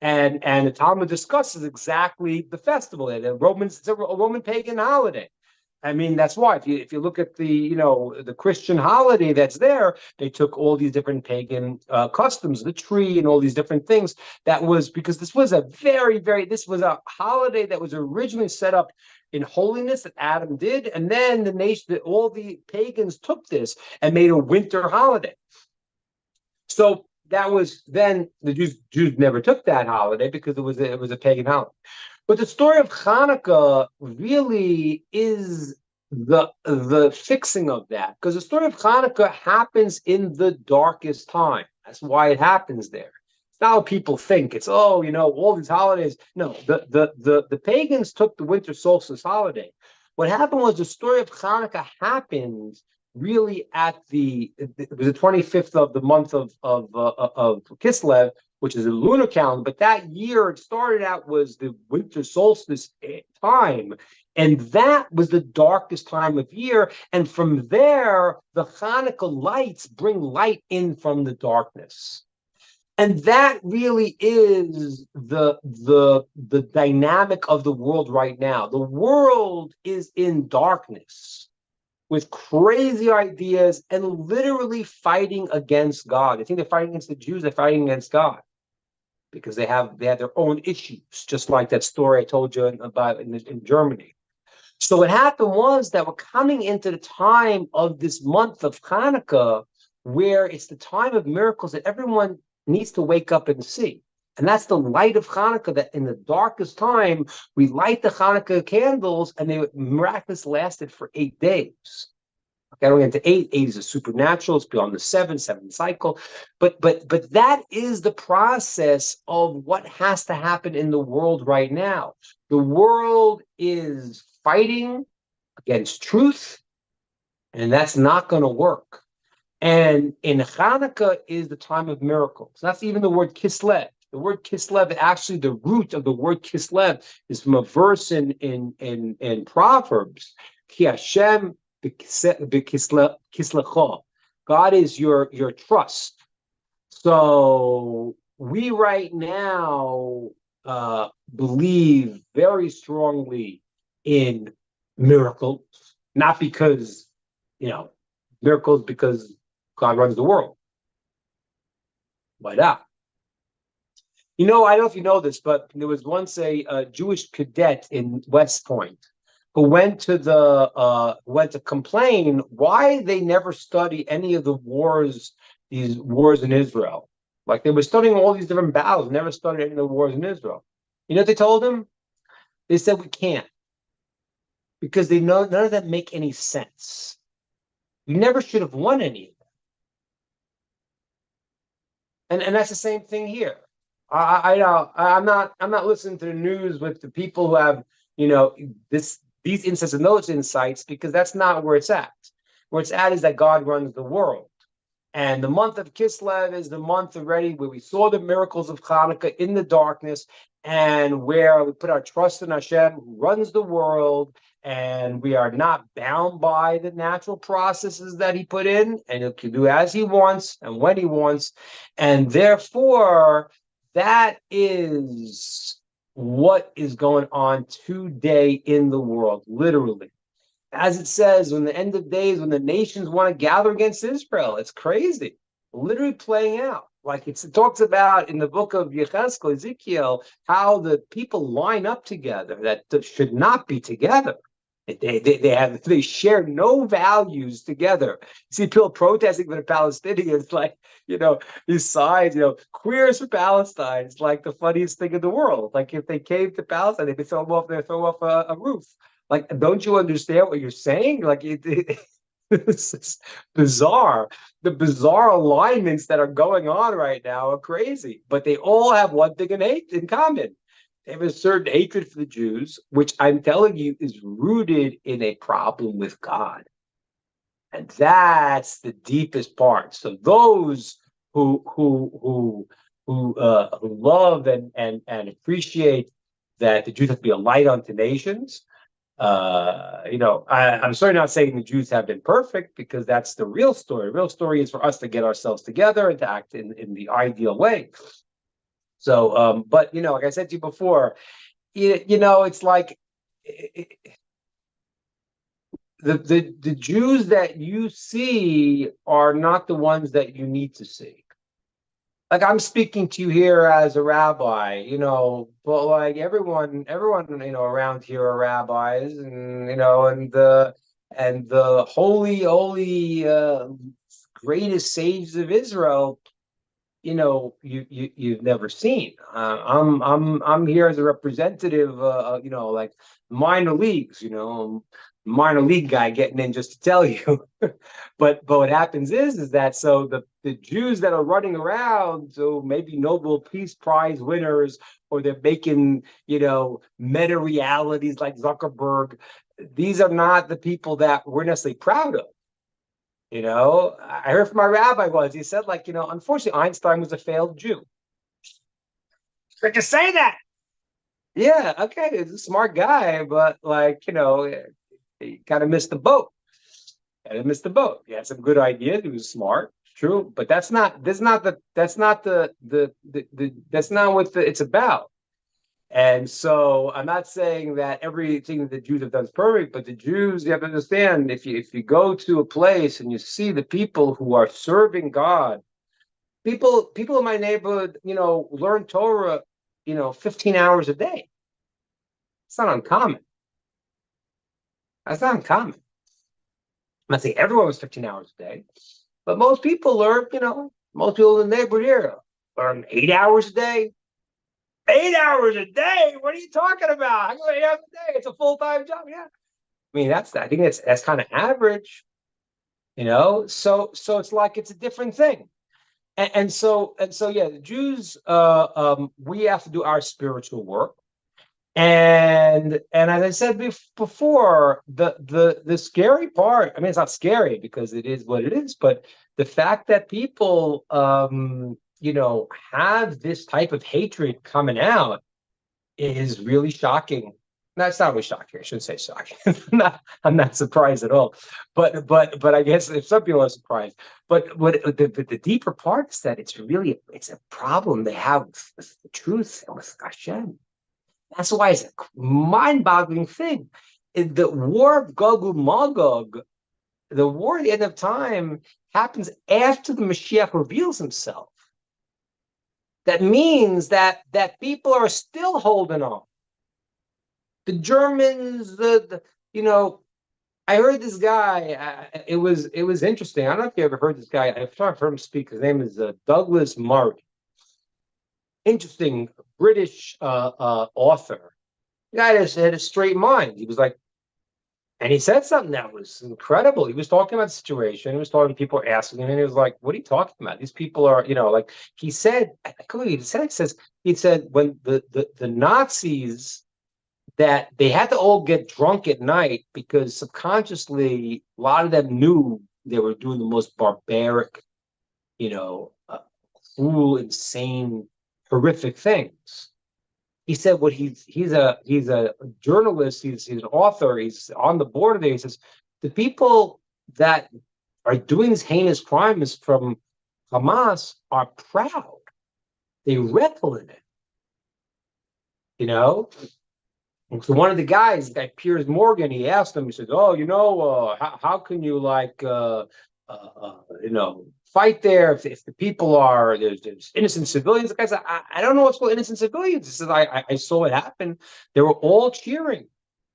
and the Talmud discusses exactly the festival. It's a Roman pagan holiday. I mean, that's why if you look at the Christian holiday that's there, they took all these different pagan customs, the tree and all these different things. That was because this was a this was a holiday that was originally set up in holiness that Adam did, and then all the pagans took this and made a winter holiday. So that was then the Jews never took that holiday because it was a pagan holiday. But the story of Hanukkah really is the fixing of that, because the story of Hanukkah happens in the darkest time. That's why it happens there. It's not what people think. It's all these holidays. No, the pagans took the winter solstice holiday. What happened was the story of Hanukkah happened really it was the 25th of the month of Kislev, which is a lunar calendar. But that year it started out was the winter solstice time. And that was the darkest time of year. And from there, the Hanukkah lights bring light in from the darkness. And that really is the dynamic of the world right now. The world is in darkness with crazy ideas and literally fighting against God. I think they're fighting against the Jews, they're fighting against God because they have their own issues, just like that story I told you about in Germany. So what happened was that we're coming into the time of this month of Hanukkah, where it's the time of miracles that everyone needs to wake up and see. And that's the light of Hanukkah, that in the darkest time, we light the Hanukkah candles, and they miraculously lasted for 8 days. Okay, I don't get into 8. 8 is a supernatural. It's beyond the 7 cycle. But that is the process of what has to happen in the world right now. The world is fighting against truth, and that's not going to work. And in Hanukkah is the time of miracles. That's even the word Kislev. The word Kislev, actually, the root of the word Kislev is from a verse in Proverbs. Ki Hashem b'kislecho. God is your trust. So we right now believe very strongly in miracles, not because, miracles because God runs the world. Why not? I don't know if you know this, but there was once a Jewish cadet in West Point who went to complain why they never study any of the these wars in Israel. Like, they were studying all these different battles, never studied any of the wars in Israel. You know what they told him? They said, we can't. Because they know none of them make any sense. You never should have won any of them. And that's the same thing here. I'm not listening to the news with the people who have, these insights and those insights, because that's not where it's at. Where it's at is that God runs the world. And the month of Kislev is the month already where we saw the miracles of Hanukkah in the darkness, and where we put our trust in Hashem, who runs the world, and we are not bound by the natural processes that he put in, and he can do as he wants and when he wants. And therefore, that is what is going on today in the world, literally. As it says, when the end of days, when the nations want to gather against Israel, it's crazy, literally playing out. Like it talks about in the book of Ezekiel, how the people line up together that should not be together. They share no values together. You see people protesting for the Palestinians, like, these sides, queers for Palestine. It's like the funniest thing in the world. Like, if they came to Palestine, they'd throw off a roof. Like, don't you understand what you're saying? Like, it's bizarre. The bizarre alignments that are going on right now are crazy. But they all have one thing in common. They have a certain hatred for the Jews, which I'm telling you is rooted in a problem with God. And that's the deepest part. So those who love and appreciate that the Jews have to be a light unto nations, I'm sorry, not saying the Jews have been perfect, because that's the real story. The real story is for us to get ourselves together and to act in the ideal way. So, but like I said to you before, it's like the Jews that you see are not the ones that you need to see. Like, I'm speaking to you here as a rabbi, but like everyone, around here are rabbis, and and the holy, greatest sages of Israel, you've never seen. I'm here as a representative, like minor leagues, minor league guy getting in just to tell you. But what happens is that so the Jews that are running around, so maybe Nobel Peace Prize winners, or they're making, meta realities like Zuckerberg. These are not the people that we're necessarily proud of. I heard from my rabbi he said, unfortunately, Einstein was a failed Jew. I just say that. Yeah, okay, he's a smart guy, but he kind of missed the boat. Kind of missed the boat. He had some good ideas. He was smart, true, but that's not what it's about. And so I'm not saying that everything that the Jews have done is perfect, but the Jews, you have to understand, if you go to a place and you see the people who are serving God, people in my neighborhood, learn Torah, 15 hours a day. It's not uncommon. That's not uncommon. I'm not saying everyone was 15 hours a day, but most people learn, most people in the neighborhood here learn 8 hours a day. 8 hours a day? What are you talking about? I go 8 hours a day. It's a full-time job. Yeah. I mean, I think that's kind of average, So it's like it's a different thing. And so yeah, the Jews, we have to do our spiritual work. And as I said before, the scary part, I mean, it's not scary because it is what it is, but the fact that people have this type of hatred coming out is really shocking. That's not really shocking. I shouldn't say shocking. I'm not surprised at all. But I guess if some people are surprised. But what the deeper part is that it's a problem they have with the truth and with Hashem. That's why it's a mind-boggling thing. The war of Gog and Magog, the war at the end of time, happens after the Mashiach reveals himself. That means that people are still holding on. The Germans, I heard this guy. It was interesting. I don't know if you ever heard this guy. I've heard him speak. His name is Douglas Murray. Interesting British author. The guy had a straight mind. He was like, and he said something that was incredible. He was talking about the situation. He was talking, people were asking him, and he was like, "What are you talking about? These people are, like." He said, he said when the Nazis, that they had to all get drunk at night because subconsciously a lot of them knew they were doing the most barbaric, cruel, insane, horrific things. He said, "What he's a journalist. He's an author. He's on the board of it." He says, "The people that are doing these heinous crimes from Hamas are proud. They revel in it. So one of the guys, like Piers Morgan, he asked him. He says, "Oh, how can you fight there if the people are there's innocent civilians?" The guy said, I don't know what's called innocent civilians." He says, I saw it happen. They were all cheering.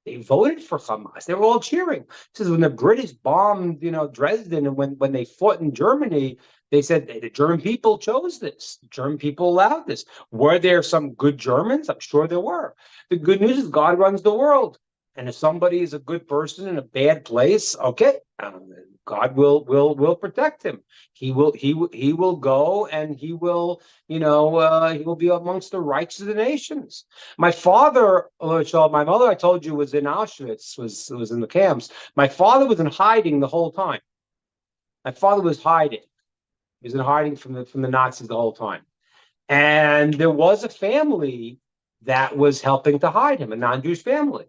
They voted for Hamas. They were all cheering. He says when the British bombed, Dresden, and when they fought in Germany, they said the German people chose this. The German people allowed this. Were there some good Germans? I'm sure there were. The good news is God runs the world. And if somebody is a good person in a bad place, okay, God will protect him. He will go, and he will be amongst the righteous of the nations. My father, my mother, I told you, was in Auschwitz, was in the camps. My father was in hiding the whole time. My father was hiding. He was in hiding from the Nazis the whole time. And there was a family that was helping to hide him, a non-Jewish family.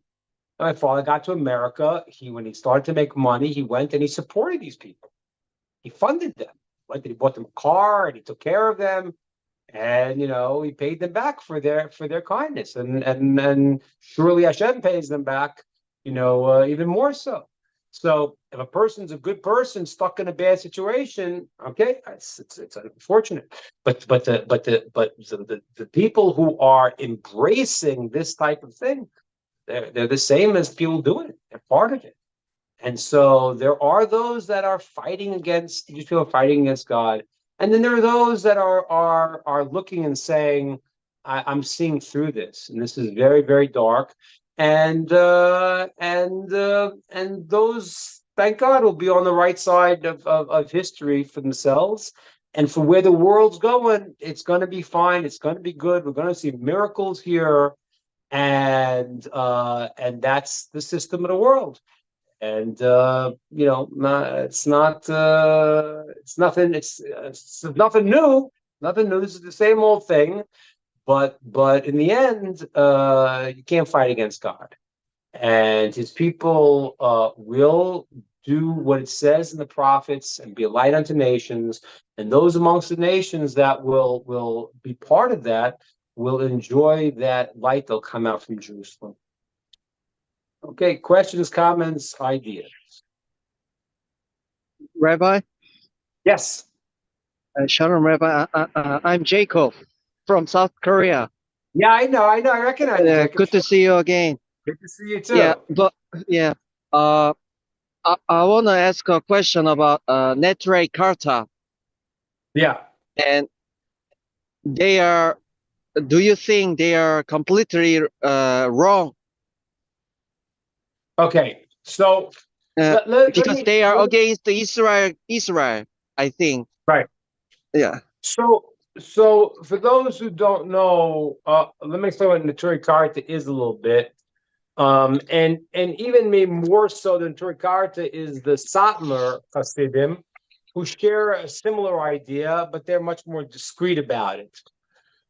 And my father got to America. When he started to make money, he went and he supported these people. He funded them. He bought them a car, and he took care of them. And he paid them back for their kindness. And surely Hashem pays them back, even more so. So if a person's a good person stuck in a bad situation, okay, it's unfortunate. But the people who are embracing this type of thing, they're the same as people doing it. They're part of it. And so there are those that are fighting against God, and then there are those that are looking and saying, I'm seeing through this, and this is very, very dark. and those, thank God, will be on the right side of history for themselves. And for where the world's going, it's going to be fine. It's going to be good. We're going to see miracles here, and that's the system of the world. And it's nothing. It's nothing new. Nothing new. This is the same old thing. But in the end, you can't fight against God, and His people will do what it says in the prophets and be a light unto nations. And those amongst the nations that will be part of that will enjoy that light that'll come out from Jerusalem. Okay, questions, comments, ideas? Rabbi, Yes. Shalom, Rabbi. I'm Jacob from South Korea. Yeah, I know. I recognize you, Jacob. Good to see you again. Good to see you too. Yeah, but yeah, I want to ask a question about Netre Karta, Yeah. and they are. Do you think they are completely wrong? Okay. So Because they are against Israel, I think. Right. Yeah. So for those who don't know, let me explain what Neturei Karta is a little bit. And even maybe more so than Neturei Karta is the Satmar Hasidim, who share a similar idea, but they're much more discreet about it.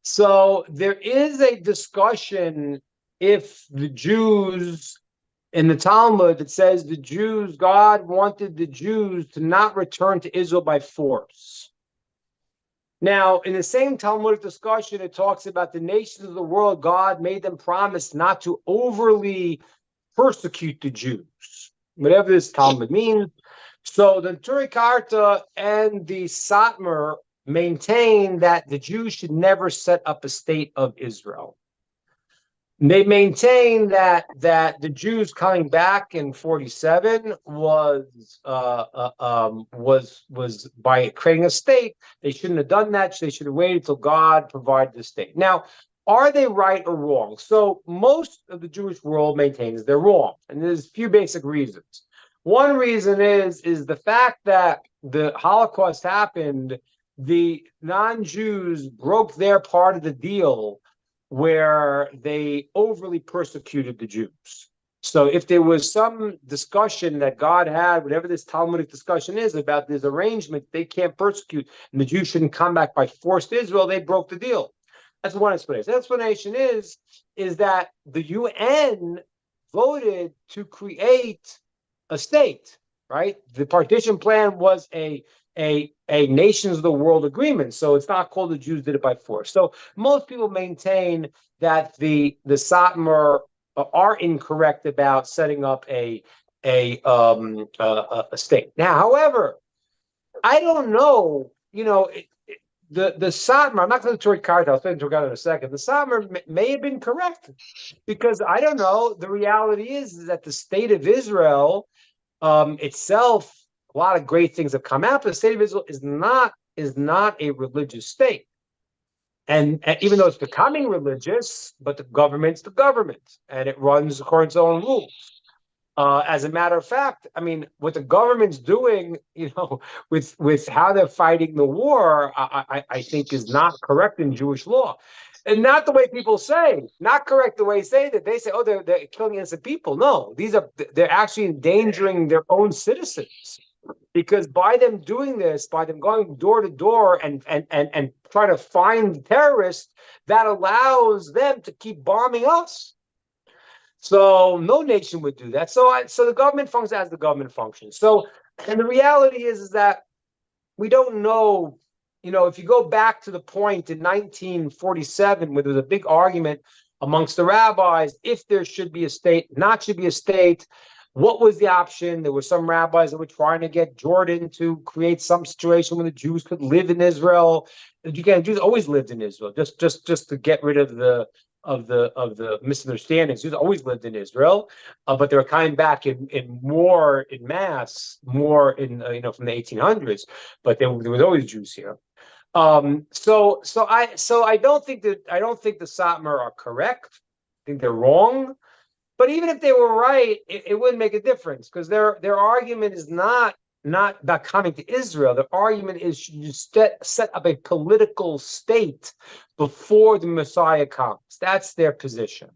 So there is a discussion if the Jews in the Talmud, it says God wanted the Jews to not return to Israel by force. Now, in the same Talmudic discussion, it talks about the nations of the world, God made them promise not to overly persecute the Jews, whatever this Talmud means. So the Neturei Karta and the Satmar maintain that the Jews should never set up a state of Israel. They maintain that the Jews coming back in 47 was by creating a state. They shouldn't have done that. They should have waited till God provided the state. Now, are they right or wrong? So most of the Jewish world maintains they're wrong, and there's a few basic reasons. One reason is the fact that the Holocaust happened. The non-Jews broke their part of the deal, where they overly persecuted the Jews. So if there was some discussion that God had, whatever this Talmudic discussion is about this arrangement, they can't persecute and the Jews shouldn't come back by force to Israel, they broke the deal. That's one explanation. The explanation is that the UN voted to create a state, right? The partition plan was a nations of the world agreement, so it's not called the Jews did it by force. So most people maintain that the Satmar are incorrect about setting up a state. Now, however, I don't know. The Satmar. I'm not going to Neturei Karta. I'll explain Neturei Karta in a second. The Satmar may have been correct, because I don't know. The reality is that the state of Israel itself, a lot of great things have come out, but the state of Israel is not a religious state. And even though it's becoming religious, but the government's the government, and it runs according to its own rules. As a matter of fact, I mean, what the government's doing, with how they're fighting the war, I think is not correct in Jewish law. And not the way people say, not correct the way they say that. They say, oh, they're killing innocent people. No, they're actually endangering their own citizens. Because by them doing this, by them going door to door and trying to find terrorists, that allows them to keep bombing us. So no nation would do that. So the government functions as the government functions. So, and the reality is that we don't know. If you go back to the point in 1947, where there was a big argument amongst the rabbis if there should be a state, not should be a state. What was the option? There were some rabbis that were trying to get Jordan to create some situation where the Jews could live in Israel. The Jews always lived in Israel, just to get rid of the misunderstandings. Jews always lived in Israel, but they were coming back in more in mass, more in from the 1800s. But there was always Jews here. So I don't think the Satmar are correct. I think they're wrong. But even if they were right, it wouldn't make a difference, because their argument is not about coming to Israel. Their argument is, should you set up a political state before the Messiah comes? That's their position.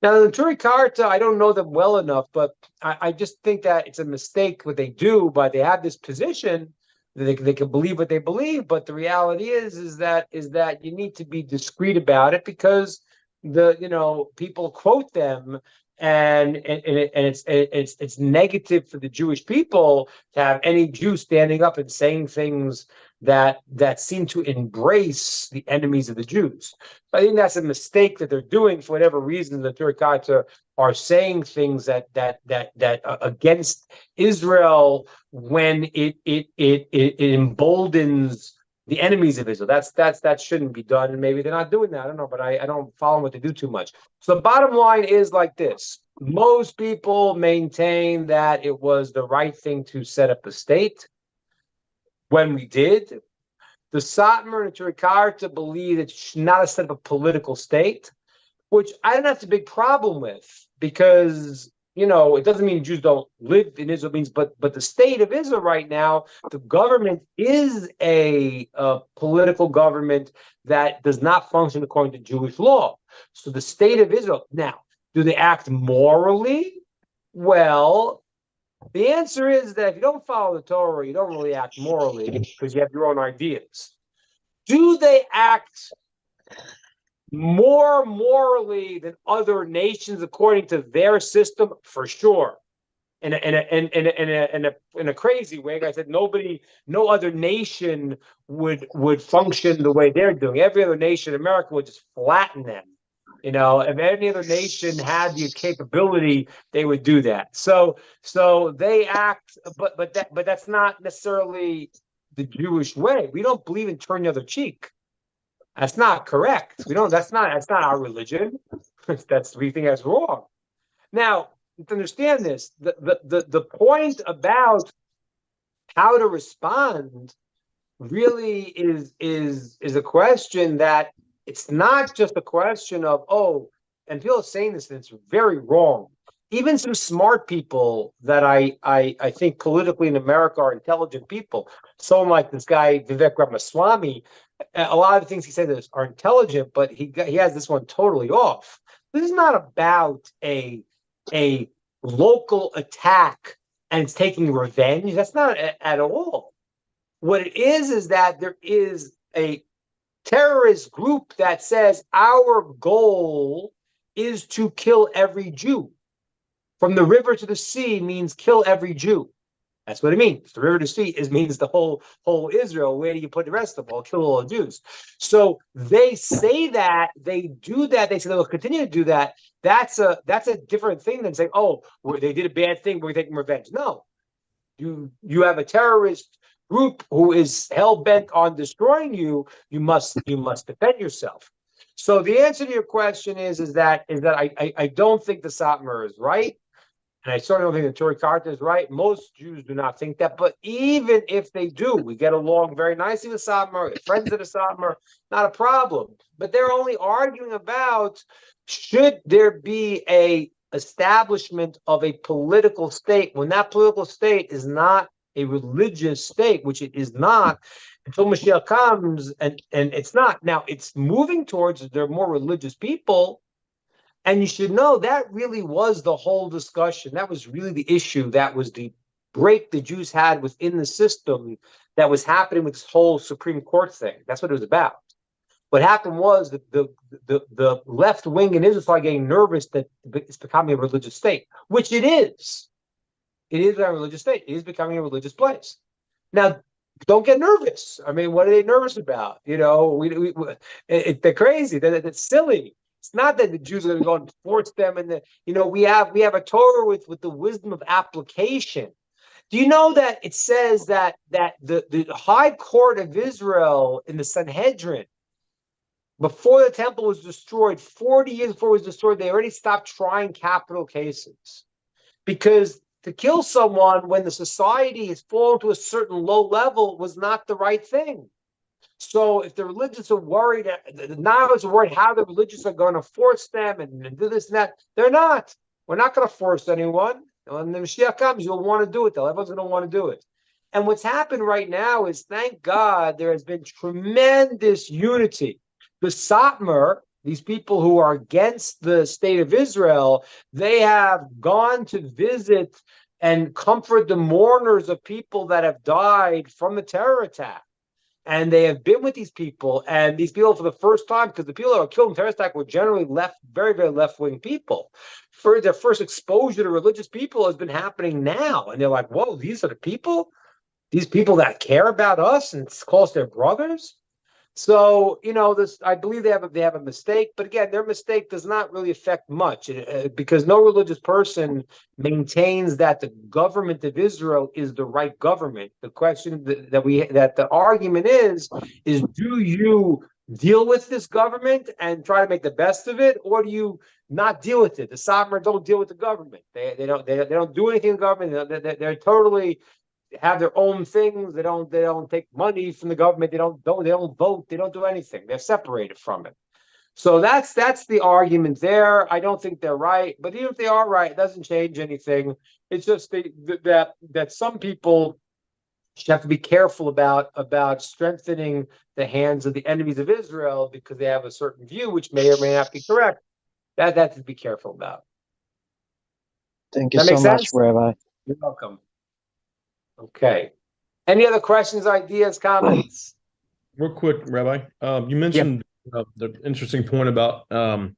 Now, the Turi Karta, I don't know them well enough, but I just think that it's a mistake what they do, but they have this position that they can believe what they believe, but the reality is that you need to be discreet about it, because people quote them, and it's negative for the Jewish people to have any Jew standing up and saying things that seem to embrace the enemies of the Jews. I think that's a mistake that they're doing for whatever reason. The Turkata are saying things that against Israel when it emboldens the enemies of Israel. That shouldn't be done, and maybe they're not doing that. I don't know, but I don't follow what they do too much. So the bottom line is like this: most people maintain that it was the right thing to set up a state. When we did, the Satmar and the Turikarta believe it should not set up a political state, which I don't have a big problem with, because it doesn't mean Jews don't live in Israel, but the state of Israel right now, the government is a political government that does not function according to Jewish law. So the state of Israel, now, do they act morally? Well, the answer is that if you don't follow the Torah, you don't really act morally, because you have your own ideas. Do they act more morally than other nations according to their system? For sure. In a crazy way, I said no other nation would function the way they're doing. Every other nation, America, would just flatten them. If any other nation had the capability, they would do that. So they act, but that's not necessarily the Jewish way. We don't believe in turn the other cheek. That's not correct. We don't. That's not our religion. We think that's wrong. Now, to understand this, the point about how to respond really is a question that it's not just a question of, and people are saying this, and it's very wrong. Even some smart people that I think politically in America are intelligent people, someone like this guy, Vivek Ramaswamy, a lot of the things he said are intelligent, but he has this one totally off. This is not about a local attack and it's taking revenge. That's not at all. What it is that there is a terrorist group that says our goal is to kill every Jew. From the river to the sea means kill every Jew. That's what it means. The river to sea means the whole Israel. Where do you put the rest of them? Well, kill all the Jews. So they say that, they do that. They say they'll continue to do that. That's a different thing than saying, they did a bad thing, but we're taking revenge. No, you have a terrorist group who is hell-bent on destroying you. You must defend yourself. So the answer to your question is that I don't think the Satmar is right. And I certainly don't think the Turi Karta is right. Most Jews do not think that. But even if they do, we get along very nicely with Satmar, friends of the Satmar, not a problem. But they're only arguing about, should there be a establishment of a political state when that political state is not a religious state, which it is not until Mashiach comes, and it's not. Now, it's moving towards, there are more religious people. And you should know that really was the whole discussion. That was really the issue. That was the break the Jews had within the system that was happening with this whole Supreme Court thing. That's what it was about. What happened was that the left wing in Israel started getting nervous that it's becoming a religious state, which it is. It is a religious state. It is becoming a religious place. Now, don't get nervous. I mean, what are they nervous about? They're crazy. That's silly. It's not that the Jews are going to go and force them, and we have a Torah with the wisdom of application. Do you know that it says that the High Court of Israel in the Sanhedrin, before the temple was destroyed, 40 years before it was destroyed, they already stopped trying capital cases, because to kill someone when the society has fallen to a certain low level was not the right thing. So if the religious are worried, the novices are worried how the religious are going to force them and do this and that, they're not. We're not going to force anyone. When the Mashiach comes, you'll want to do it, though. Everyone's going to want to do it. And what's happened right now is, thank God, there has been tremendous unity. The Satmar, these people who are against the state of Israel, they have gone to visit and comfort the mourners of people that have died from the terror attack. And they have been with these people, and these people for the first time, because the people that were killed in terror attack were generally very, very left-wing people. For their first exposure to religious people has been happening now. And they're like, whoa, these are the people? These people that care about us and call us their brothers? So, this, I believe they have a mistake, but again, their mistake does not really affect much because no religious person maintains that the government of Israel is the right government. The question that the argument is do you deal with this government and try to make the best of it, or do you not deal with it? The Satmar don't deal with the government. They don't do anything in the government. They're totally have their own things. They don't take money from the government. They don't vote. They don't do anything. They're separated from it. So that's the argument there. I don't think they're right, but even if they are right, it doesn't change anything. It's just that some people should have to be careful about strengthening the hands of the enemies of Israel because they have a certain view, which may or may not be correct. That to be careful about. Thank you so much, Rabbi. You're welcome. Okay. Any other questions, ideas, comments? Real quick, Rabbi. You mentioned the interesting point about Adam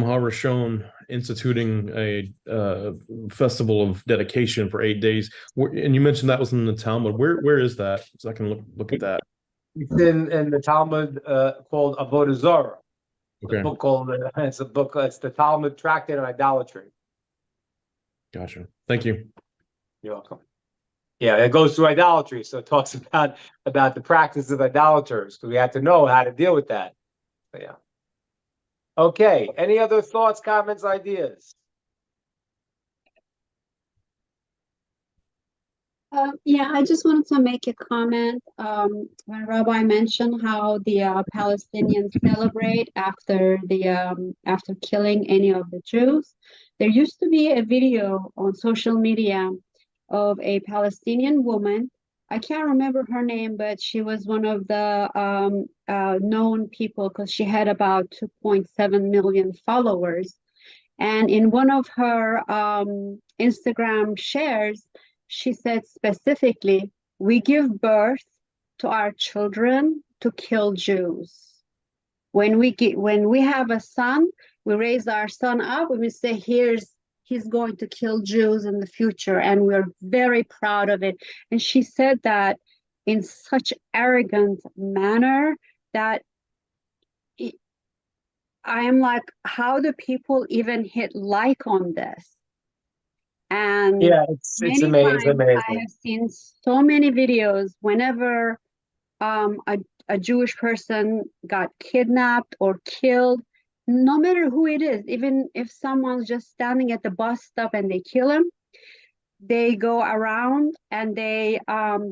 HaRishon instituting a festival of dedication for 8 days, and you mentioned that was in the Talmud. Where is that? So I can look at that. It's in the Talmud called Avodah Zarah. Okay. It's the Talmud tractate on idolatry. Gotcha. Thank you. You're welcome. Yeah, it goes through idolatry, so it talks about the practice of idolaters, because we have to know how to deal with that. So, yeah. Okay. Any other thoughts, comments, ideas? Yeah, I just wanted to make a comment. When Rabbi mentioned how the Palestinians celebrate after after killing any of the Jews, there used to be a video on social media of a Palestinian woman. I can't remember her name, but she was one of the known people because she had about 2.7 million followers. And in one of her Instagram shares, she said specifically, "We give birth to our children to kill Jews. When we have a son, we raise our son up and we say, he's going to kill Jews in the future, and we're very proud of it." And she said that in such arrogant manner that I am like, how do people even hit like on this? And yeah, it's amazing. I have seen so many videos whenever a Jewish person got kidnapped or killed, no matter who it is, even if someone's just standing at the bus stop and they kill him, they go around and they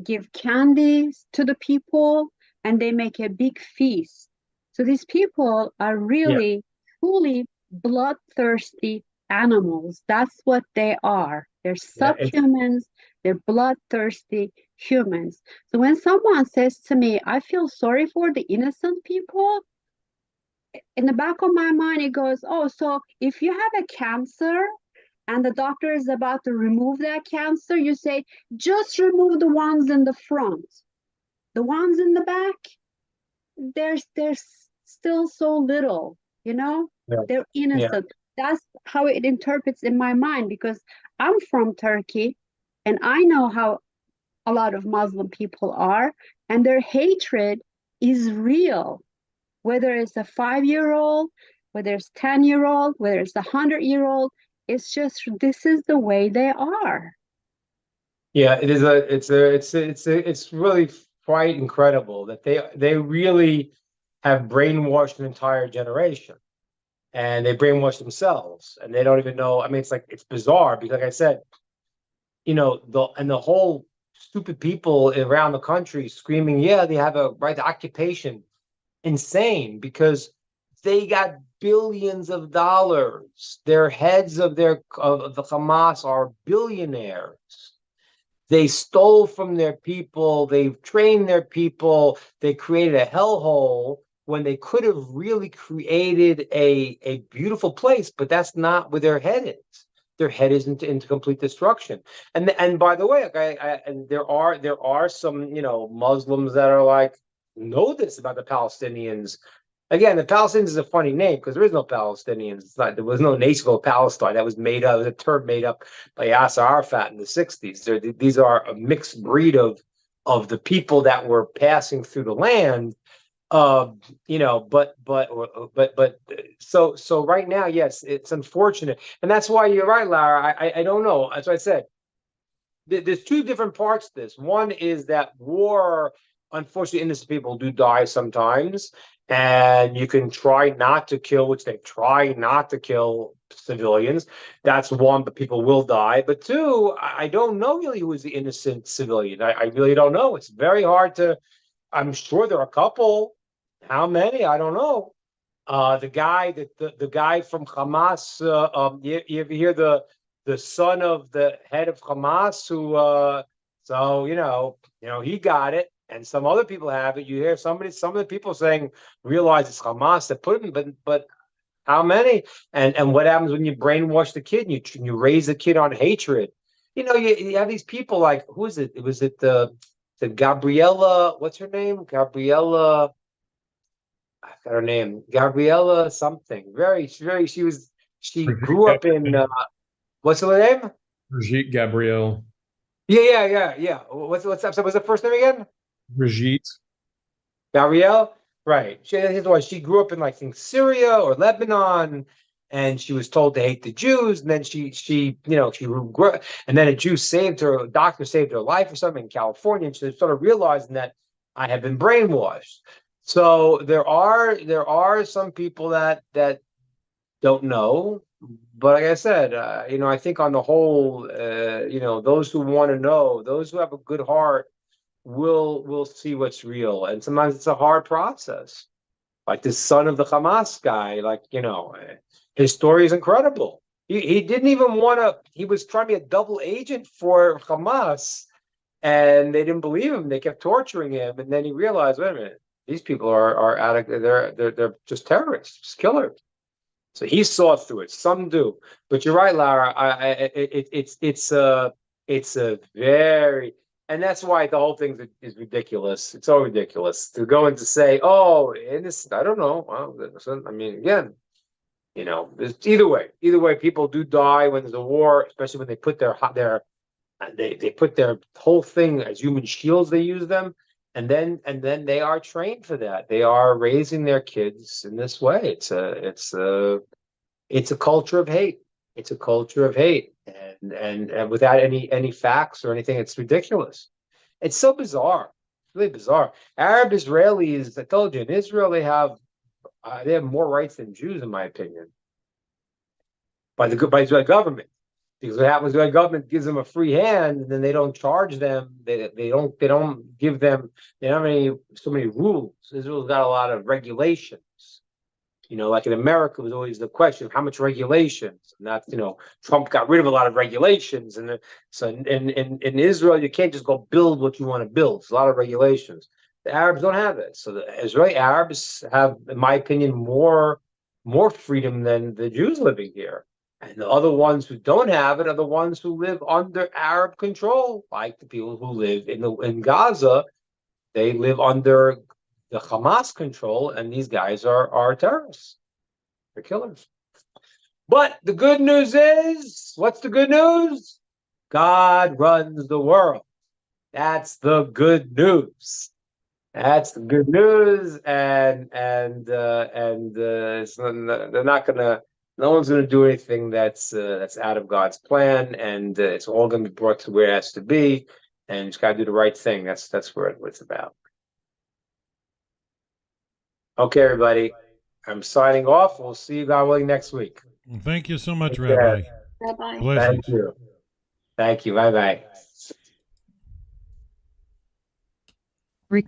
give candies to the people and they make a big feast. So these people are really, truly bloodthirsty animals. That's what they are. They're subhumans. They're bloodthirsty humans. So when someone says to me, I feel sorry for the innocent people, in the back of my mind, it goes, oh, so if you have a cancer and the doctor is about to remove that cancer, you say, just remove the ones in the front. The ones in the back, there's still so little, they're innocent. That's how it interprets in my mind, because I'm from Turkey and I know how a lot of Muslim people are, and their hatred is real. Whether it's a 5-year-old, whether it's 10-year-old, whether it's 100-year-old, it's just, this is the way they are. Yeah, it is it's really quite incredible that they really have brainwashed an entire generation, and they brainwash themselves, and they don't even know. I mean, it's bizarre because, like I said, the whole stupid people around the country screaming, yeah, they have a right to occupation. Insane, because they got billions of dollars. Their heads of the Hamas are billionaires. They stole from their people. They've trained their people. They created a hellhole when they could have really created a beautiful place, but that's not where their head is. Their head is into complete destruction. And by the way, and there are some Muslims that are like know this about the Palestinians. Again, the Palestinians is a funny name because there is no Palestinians. There was no nation called Palestine. That was made up. It was a term made up by Yasser Arafat in the 60s. These are a mixed breed of the people that were passing through the land. So right now, yes, it's unfortunate, and that's why you're right, Lara. I don't know. As I said, there's two different parts to this. One is that war, unfortunately, innocent people do die sometimes, and you can try not to kill, which they try not to kill civilians. That's one, but people will die. But two, I don't know really who is the innocent civilian. I really don't know. It's very hard to. I'm sure there are a couple. How many? I don't know. The guy the guy from Hamas. You ever hear the son of the head of Hamas who? He got it, and some other people have it. You hear some of the people saying, realize it's Hamas that put him, but how many? And what happens when you brainwash the kid? And you raise the kid on hatred. You have these people like, who is it? Was it the Gabriella? What's her name? Gabriella. I got her name. Gabriella something. She grew up in. What's her name? Brigitte Gabrielle. Yeah. What's the first name again? Brigitte. Gabrielle, right? She grew up in I think Syria or Lebanon, and she was told to hate the Jews. And then she grew, and then a doctor saved her life or something in California, and she started realizing that I have been brainwashed. So there are some people that don't know. But like I said, I think on the whole, those who want to know, those who have a good heart, will see what's real. And sometimes it's a hard process. Like this son of the Hamas guy, his story is incredible. He didn't even want to. He was trying to be a double agent for Hamas, and they didn't believe him. They kept torturing him, and then he realized, wait a minute, these people are out of. They're just terrorists, just killers. So he saw through it. Some do, but you're right, Lara. It's a very, and that's why the whole thing is ridiculous. It's so ridiculous to go and to say, oh, innocent. I don't know. Well, I mean, again, either way, people do die when there's a war, especially when they put they put their whole thing as human shields. They use them. And then they are trained for that. They are raising their kids in this way. It's a culture of hate. It's a culture of hate, and without any facts or anything, it's ridiculous. It's so bizarre, really bizarre. Arab Israelis, I told you, in Israel they have more rights than Jews, in my opinion, by the government. Because what happens when the government gives them a free hand, and then they don't charge them. They don't give them. They don't have so many rules. Israel's got a lot of regulations. Like in America, it was always the question of how much regulations. And that's Trump got rid of a lot of regulations, and so in Israel you can't just go build what you want to build. It's a lot of regulations. The Arabs don't have it. So the Israeli Arabs have, in my opinion, more freedom than the Jews living here. And the other ones who don't have it are the ones who live under Arab control, like the people who live in Gaza. They live under the Hamas control, and these guys are terrorists. They're killers. But the good news is, what's the good news? God runs the world. That's the good news. That's the good news, and they're not gonna. No one's going to do anything that's out of God's plan, and it's all going to be brought to where it has to be, and it's got to do the right thing. That's what it's about. Okay, everybody, I'm signing off. We'll see you, God willing, next week. Thank you so much, Take Rabbi. care. Bye-bye. Blessings. Thank you. Thank you. Bye-bye.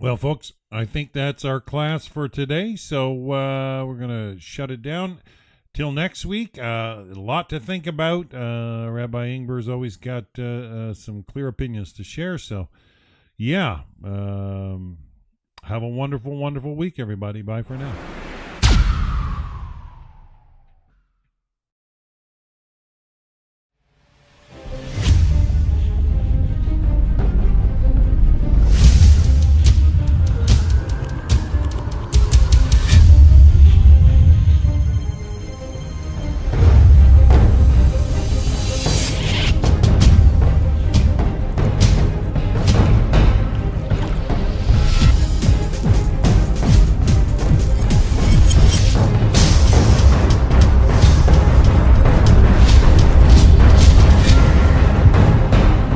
Well, folks, I think that's our class for today. So we're going to shut it down. Till next week, a lot to think about. Rabbi Ingber's always got some clear opinions to share. So, yeah, have a wonderful, wonderful week, everybody. Bye for now.